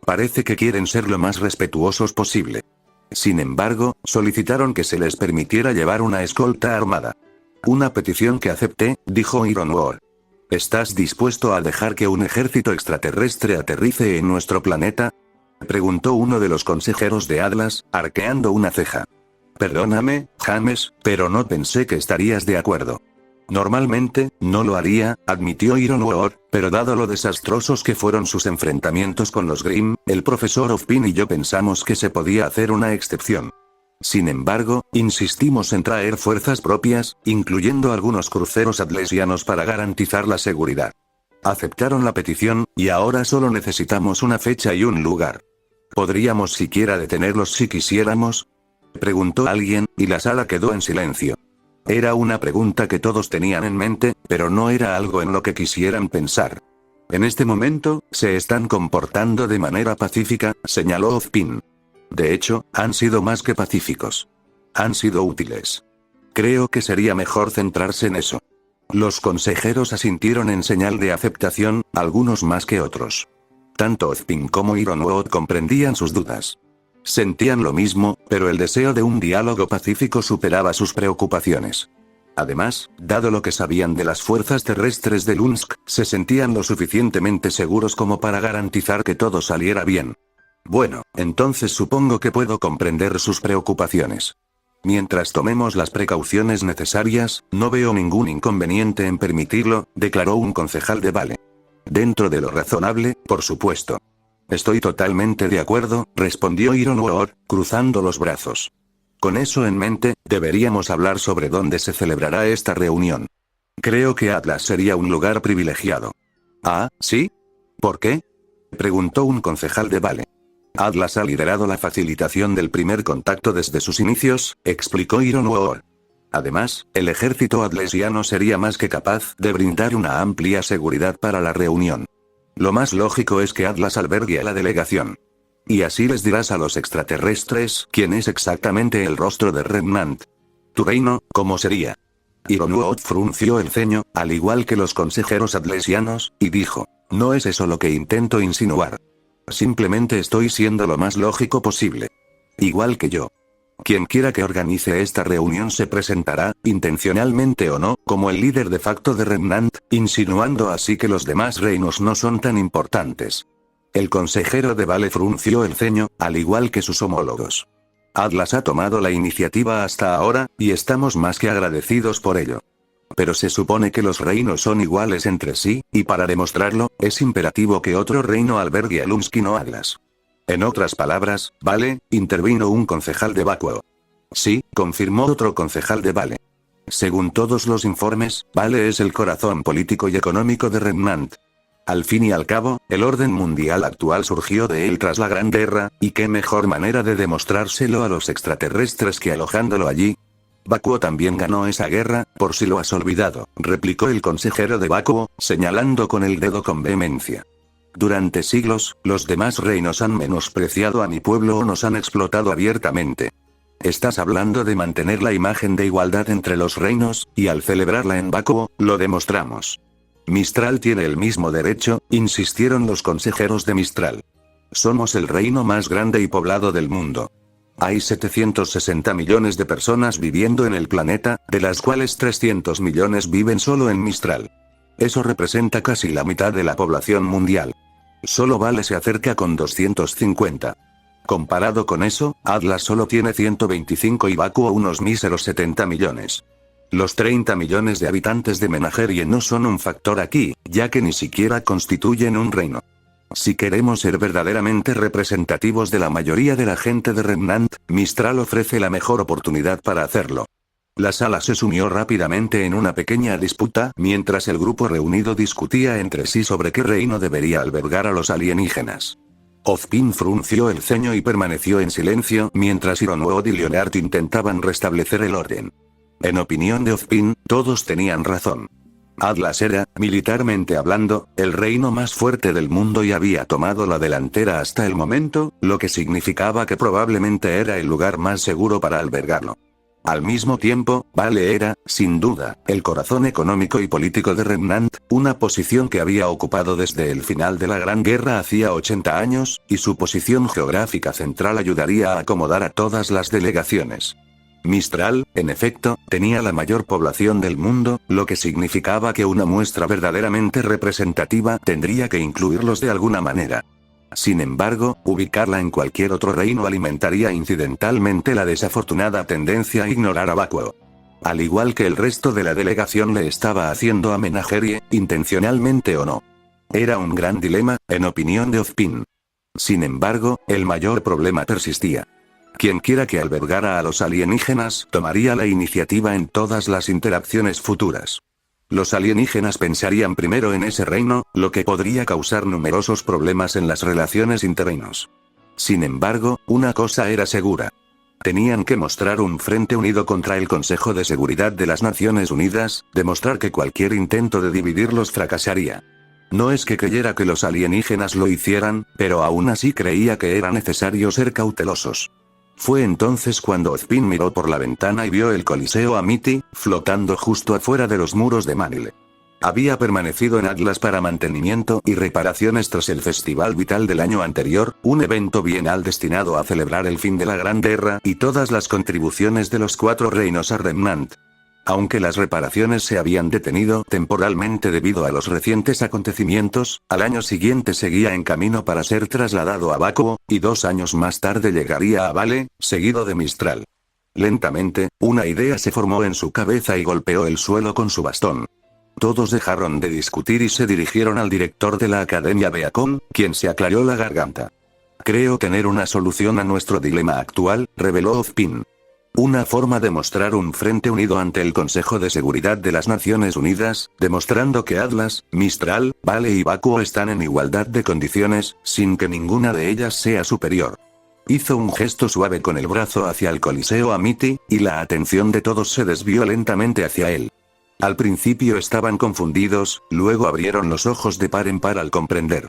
Parece que quieren ser lo más respetuosos posible. Sin embargo, solicitaron que se les permitiera llevar una escolta armada. Una petición que acepté, dijo Iron War. ¿Estás dispuesto a dejar que un ejército extraterrestre aterrice en nuestro planeta? Preguntó uno de los consejeros de Atlas, arqueando una ceja. Perdóname, James, pero no pensé que estarías de acuerdo. Normalmente, no lo haría, admitió Iron War, pero dado lo desastrosos que fueron sus enfrentamientos con los Grimm, el profesor Ozpin y yo pensamos que se podía hacer una excepción. Sin embargo, insistimos en traer fuerzas propias, incluyendo algunos cruceros atlesianos para garantizar la seguridad. Aceptaron la petición, y ahora solo necesitamos una fecha y un lugar. ¿Podríamos siquiera detenerlos si quisiéramos? Preguntó alguien, y la sala quedó en silencio. Era una pregunta que todos tenían en mente, pero no era algo en lo que quisieran pensar. En este momento, se están comportando de manera pacífica, señaló Ozpin. De hecho, han sido más que pacíficos. Han sido útiles. Creo que sería mejor centrarse en eso. Los consejeros asintieron en señal de aceptación, algunos más que otros. Tanto Ozpin como Ironwood comprendían sus dudas. Sentían lo mismo, pero el deseo de un diálogo pacífico superaba sus preocupaciones. Además, dado lo que sabían de las fuerzas terrestres de Lunsk, se sentían lo suficientemente seguros como para garantizar que todo saliera bien. Bueno, entonces supongo que puedo comprender sus preocupaciones. Mientras tomemos las precauciones necesarias, no veo ningún inconveniente en permitirlo, declaró un concejal de Vale. Dentro de lo razonable, por supuesto. Estoy totalmente de acuerdo, respondió Ironwood, cruzando los brazos. Con eso en mente, deberíamos hablar sobre dónde se celebrará esta reunión. Creo que Atlas sería un lugar privilegiado. ¿Ah, sí? ¿Por qué? Preguntó un concejal de Vale. Atlas ha liderado la facilitación del primer contacto desde sus inicios, explicó Ironwood. Además, el ejército atlesiano sería más que capaz de brindar una amplia seguridad para la reunión. Lo más lógico es que Atlas albergue a la delegación. Y así les dirás a los extraterrestres quién es exactamente el rostro de Remnant. Tu reino, ¿cómo sería? Ironwood frunció el ceño, al igual que los consejeros atlesianos, y dijo, no es eso lo que intento insinuar. Simplemente estoy siendo lo más lógico posible. Igual que yo. Quien quiera que organice esta reunión se presentará, intencionalmente o no, como el líder de facto de Remnant, insinuando así que los demás reinos no son tan importantes. El consejero de Vale frunció el ceño, al igual que sus homólogos. Atlas ha tomado la iniciativa hasta ahora, y estamos más que agradecidos por ello. Pero se supone que los reinos son iguales entre sí, y para demostrarlo, es imperativo que otro reino albergue a Lunsk y no Atlas. En otras palabras, Vale, intervino un concejal de Vacuo. Sí, confirmó otro concejal de Vale. Según todos los informes, Vale es el corazón político y económico de Remnant. Al fin y al cabo, el orden mundial actual surgió de él tras la Gran Guerra, y qué mejor manera de demostrárselo a los extraterrestres que alojándolo allí. Vacuo también ganó esa guerra, por si lo has olvidado, replicó el consejero de Vacuo, señalando con el dedo con vehemencia. Durante siglos, los demás reinos han menospreciado a mi pueblo o nos han explotado abiertamente. Estás hablando de mantener la imagen de igualdad entre los reinos, y al celebrarla en Vacuo, lo demostramos. Mistral tiene el mismo derecho, insistieron los consejeros de Mistral. Somos el reino más grande y poblado del mundo. Hay 760 millones de personas viviendo en el planeta, de las cuales 300 millones viven solo en Mistral. Eso representa casi la mitad de la población mundial. Solo Vale se acerca con 250. Comparado con eso, Atlas solo tiene 125 y Vacuo unos míseros 70 millones. Los 30 millones de habitantes de Menagerie no son un factor aquí, ya que ni siquiera constituyen un reino. Si queremos ser verdaderamente representativos de la mayoría de la gente de Remnant, Mistral ofrece la mejor oportunidad para hacerlo. La sala se sumió rápidamente en una pequeña disputa, mientras el grupo reunido discutía entre sí sobre qué reino debería albergar a los alienígenas. Ozpin frunció el ceño y permaneció en silencio, mientras Ironwood y Leonard intentaban restablecer el orden. En opinión de Ozpin, todos tenían razón. Atlas era, militarmente hablando, el reino más fuerte del mundo y había tomado la delantera hasta el momento, lo que significaba que probablemente era el lugar más seguro para albergarlo. Al mismo tiempo, Vale era, sin duda, el corazón económico y político de Remnant, una posición que había ocupado desde el final de la Gran Guerra hacía 80 años, y su posición geográfica central ayudaría a acomodar a todas las delegaciones. Mistral, en efecto, tenía la mayor población del mundo, lo que significaba que una muestra verdaderamente representativa tendría que incluirlos de alguna manera. Sin embargo, ubicarla en cualquier otro reino alimentaría incidentalmente la desafortunada tendencia a ignorar a Vacuo. Al igual que el resto de la delegación le estaba haciendo a Menagerie, intencionalmente o no. Era un gran dilema, en opinión de Ozpin. Sin embargo, el mayor problema persistía. Quienquiera que albergara a los alienígenas tomaría la iniciativa en todas las interacciones futuras. Los alienígenas pensarían primero en ese reino, lo que podría causar numerosos problemas en las relaciones interreinos. Sin embargo, una cosa era segura. Tenían que mostrar un frente unido contra el Consejo de Seguridad de las Naciones Unidas, demostrar que cualquier intento de dividirlos fracasaría. No es que creyera que los alienígenas lo hicieran, pero aún así creía que era necesario ser cautelosos. Fue entonces cuando Ozpin miró por la ventana y vio el Coliseo Amity, flotando justo afuera de los muros de Manile. Había permanecido en Atlas para mantenimiento y reparaciones tras el Festival Vital del año anterior, un evento bienal destinado a celebrar el fin de la Gran Guerra y todas las contribuciones de los 4 reinos a Remnant. Aunque las reparaciones se habían detenido temporalmente debido a los recientes acontecimientos, al año siguiente seguía en camino para ser trasladado a Vacuo, y 2 años más tarde llegaría a Vale, seguido de Mistral. Lentamente, una idea se formó en su cabeza y golpeó el suelo con su bastón. Todos dejaron de discutir y se dirigieron al director de la Academia Beacon, quien se aclaró la garganta. Creo tener una solución a nuestro dilema actual, reveló Ozpin. Una forma de mostrar un frente unido ante el Consejo de Seguridad de las Naciones Unidas, demostrando que Atlas, Mistral, Vale y Vacuo están en igualdad de condiciones, sin que ninguna de ellas sea superior. Hizo un gesto suave con el brazo hacia el Coliseo Amity, y la atención de todos se desvió lentamente hacia él. Al principio estaban confundidos, luego abrieron los ojos de par en par al comprender.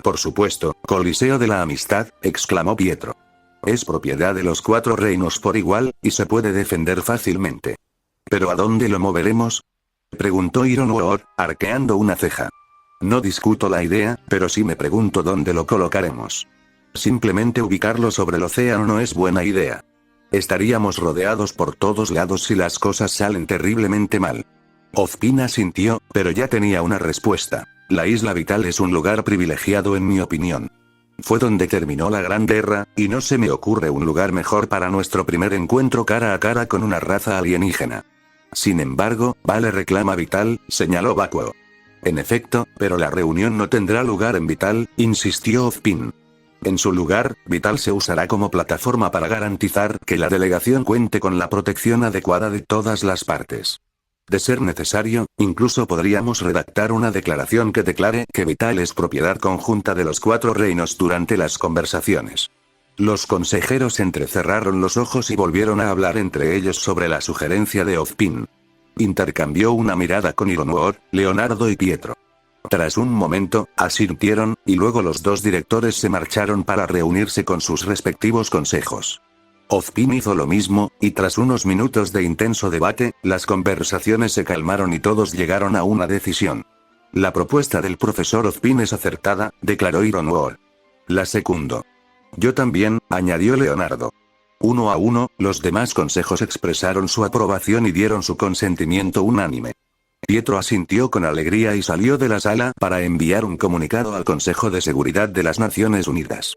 Por supuesto, Coliseo de la Amistad, exclamó Pietro. Es propiedad de los 4 reinos por igual, y se puede defender fácilmente. ¿Pero a dónde lo moveremos?, preguntó Ironwood, arqueando una ceja. No discuto la idea, pero sí me pregunto dónde lo colocaremos. Simplemente ubicarlo sobre el océano no es buena idea. Estaríamos rodeados por todos lados si las cosas salen terriblemente mal. Ozpin asintió, pero ya tenía una respuesta. La Isla Vital es un lugar privilegiado en mi opinión. Fue donde terminó la Gran Guerra, y no se me ocurre un lugar mejor para nuestro primer encuentro cara a cara con una raza alienígena. Sin embargo, Vale reclama Vital, señaló Vacuo. En efecto, pero la reunión no tendrá lugar en Vital, insistió Ozpin. En su lugar, Vital se usará como plataforma para garantizar que la delegación cuente con la protección adecuada de todas las partes. De ser necesario, incluso podríamos redactar una declaración que declare que Vital es propiedad conjunta de los 4 reinos durante las conversaciones. Los consejeros entrecerraron los ojos y volvieron a hablar entre ellos sobre la sugerencia de Ozpin. Intercambió una mirada con Ironwood, Leonardo y Pietro. Tras un momento, asintieron, y luego los 2 directores se marcharon para reunirse con sus respectivos consejos. Ozpin hizo lo mismo, y tras unos minutos de intenso debate, las conversaciones se calmaron y todos llegaron a una decisión. La propuesta del profesor Ozpin es acertada, declaró Ironwood. La secundo. Yo también, añadió Leonardo. 1 a 1, los demás consejos expresaron su aprobación y dieron su consentimiento unánime. Pietro asintió con alegría y salió de la sala para enviar un comunicado al Consejo de Seguridad de las Naciones Unidas.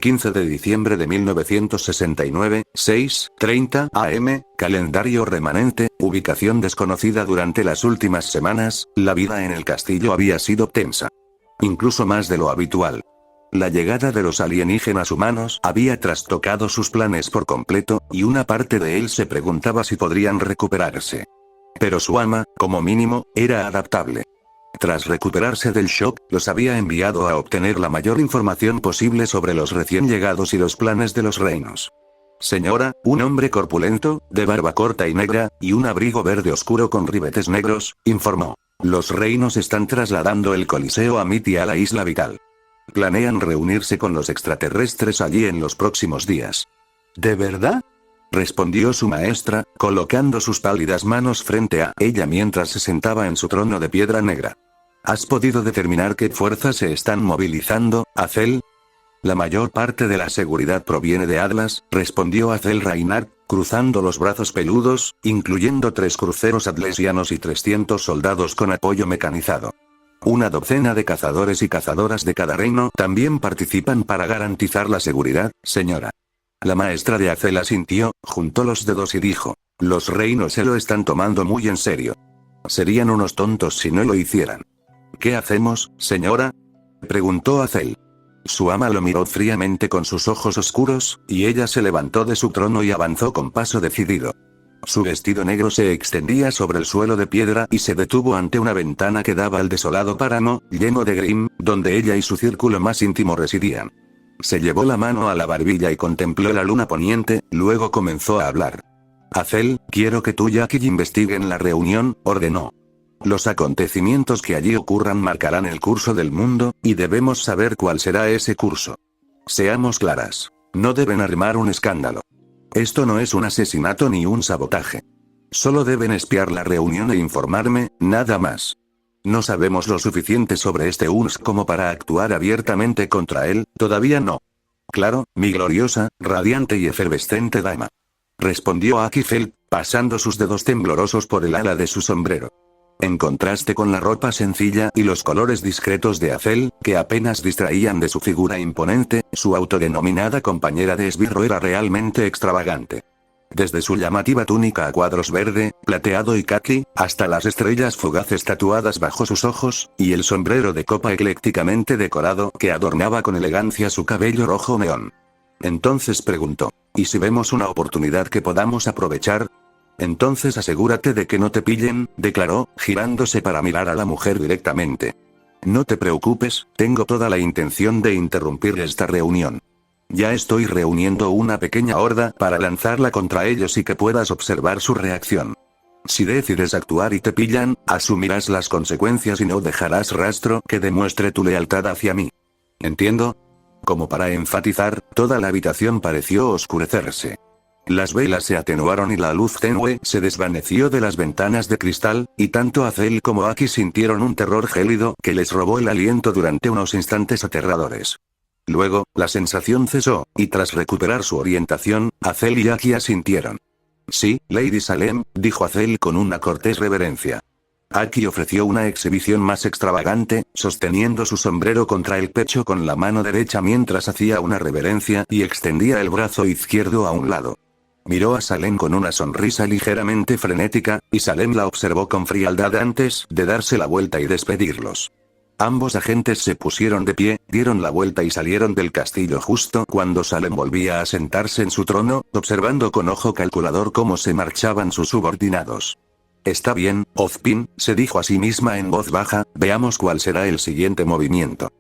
15 de diciembre de 1969, 6:30 am, calendario remanente, ubicación desconocida. Durante las últimas semanas, la vida en el castillo había sido tensa. Incluso más de lo habitual. La llegada de los alienígenas humanos había trastocado sus planes por completo, y una parte de él se preguntaba si podrían recuperarse. Pero su ama, como mínimo, era adaptable. Tras recuperarse del shock, los había enviado a obtener la mayor información posible sobre los recién llegados y los planes de los reinos. Señora, un hombre corpulento, de barba corta y negra, y un abrigo verde oscuro con ribetes negros, informó. Los reinos están trasladando el Coliseo Amity a la isla Vital. Planean reunirse con los extraterrestres allí en los próximos días. ¿De verdad? Respondió su maestra, colocando sus pálidas manos frente a ella mientras se sentaba en su trono de piedra negra. ¿Has podido determinar qué fuerzas se están movilizando, Azel? La mayor parte de la seguridad proviene de Atlas, respondió Azel Reinhardt, cruzando los brazos peludos, incluyendo 3 cruceros atlesianos y 300 soldados con apoyo mecanizado. Una docena de cazadores y cazadoras de cada reino también participan para garantizar la seguridad, señora. La maestra de Azel asintió, juntó los dedos y dijo, los reinos se lo están tomando muy en serio. Serían unos tontos si no lo hicieran. ¿Qué hacemos, señora? Preguntó Azel. Su ama lo miró fríamente con sus ojos oscuros, y ella se levantó de su trono y avanzó con paso decidido. Su vestido negro se extendía sobre el suelo de piedra y se detuvo ante una ventana que daba al desolado páramo, lleno de Grimm, donde ella y su círculo más íntimo residían. Se llevó la mano a la barbilla y contempló la luna poniente, luego comenzó a hablar. Azel, quiero que tú y Aki investiguen la reunión, ordenó. Los acontecimientos que allí ocurran marcarán el curso del mundo, y debemos saber cuál será ese curso. Seamos claras. No deben armar un escándalo. Esto no es un asesinato ni un sabotaje. Solo deben espiar la reunión e informarme, nada más. No sabemos lo suficiente sobre este UNS como para actuar abiertamente contra él, todavía no. Claro, mi gloriosa, radiante y efervescente dama. Respondió Akifel, pasando sus dedos temblorosos por el ala de su sombrero. En contraste con la ropa sencilla y los colores discretos de Azel, que apenas distraían de su figura imponente, su autodenominada compañera de esbirro era realmente extravagante. Desde su llamativa túnica a cuadros verde, plateado y caqui, hasta las estrellas fugaces tatuadas bajo sus ojos, y el sombrero de copa eclécticamente decorado que adornaba con elegancia su cabello rojo neón. Entonces preguntó, ¿y si vemos una oportunidad que podamos aprovechar? Entonces asegúrate de que no te pillen, declaró, girándose para mirar a la mujer directamente. No te preocupes, tengo toda la intención de interrumpir esta reunión. Ya estoy reuniendo una pequeña horda para lanzarla contra ellos y que puedas observar su reacción. Si decides actuar y te pillan, asumirás las consecuencias y no dejarás rastro que demuestre tu lealtad hacia mí. ¿Entiendo? Como para enfatizar, toda la habitación pareció oscurecerse. Las velas se atenuaron y la luz tenue se desvaneció de las ventanas de cristal, y tanto Azel como Aki sintieron un terror gélido que les robó el aliento durante unos instantes aterradores. Luego, la sensación cesó, y tras recuperar su orientación, Azel y Aki asintieron. Sí, Lady Salem, dijo Azel con una cortés reverencia. Aki ofreció una exhibición más extravagante, sosteniendo su sombrero contra el pecho con la mano derecha mientras hacía una reverencia y extendía el brazo izquierdo a un lado. Miró a Salem con una sonrisa ligeramente frenética, y Salem la observó con frialdad antes de darse la vuelta y despedirlos. Ambos agentes se pusieron de pie, dieron la vuelta y salieron del castillo justo cuando Salem volvía a sentarse en su trono, observando con ojo calculador cómo se marchaban sus subordinados. Está bien, Ozpin, se dijo a sí misma en voz baja, veamos cuál será el siguiente movimiento.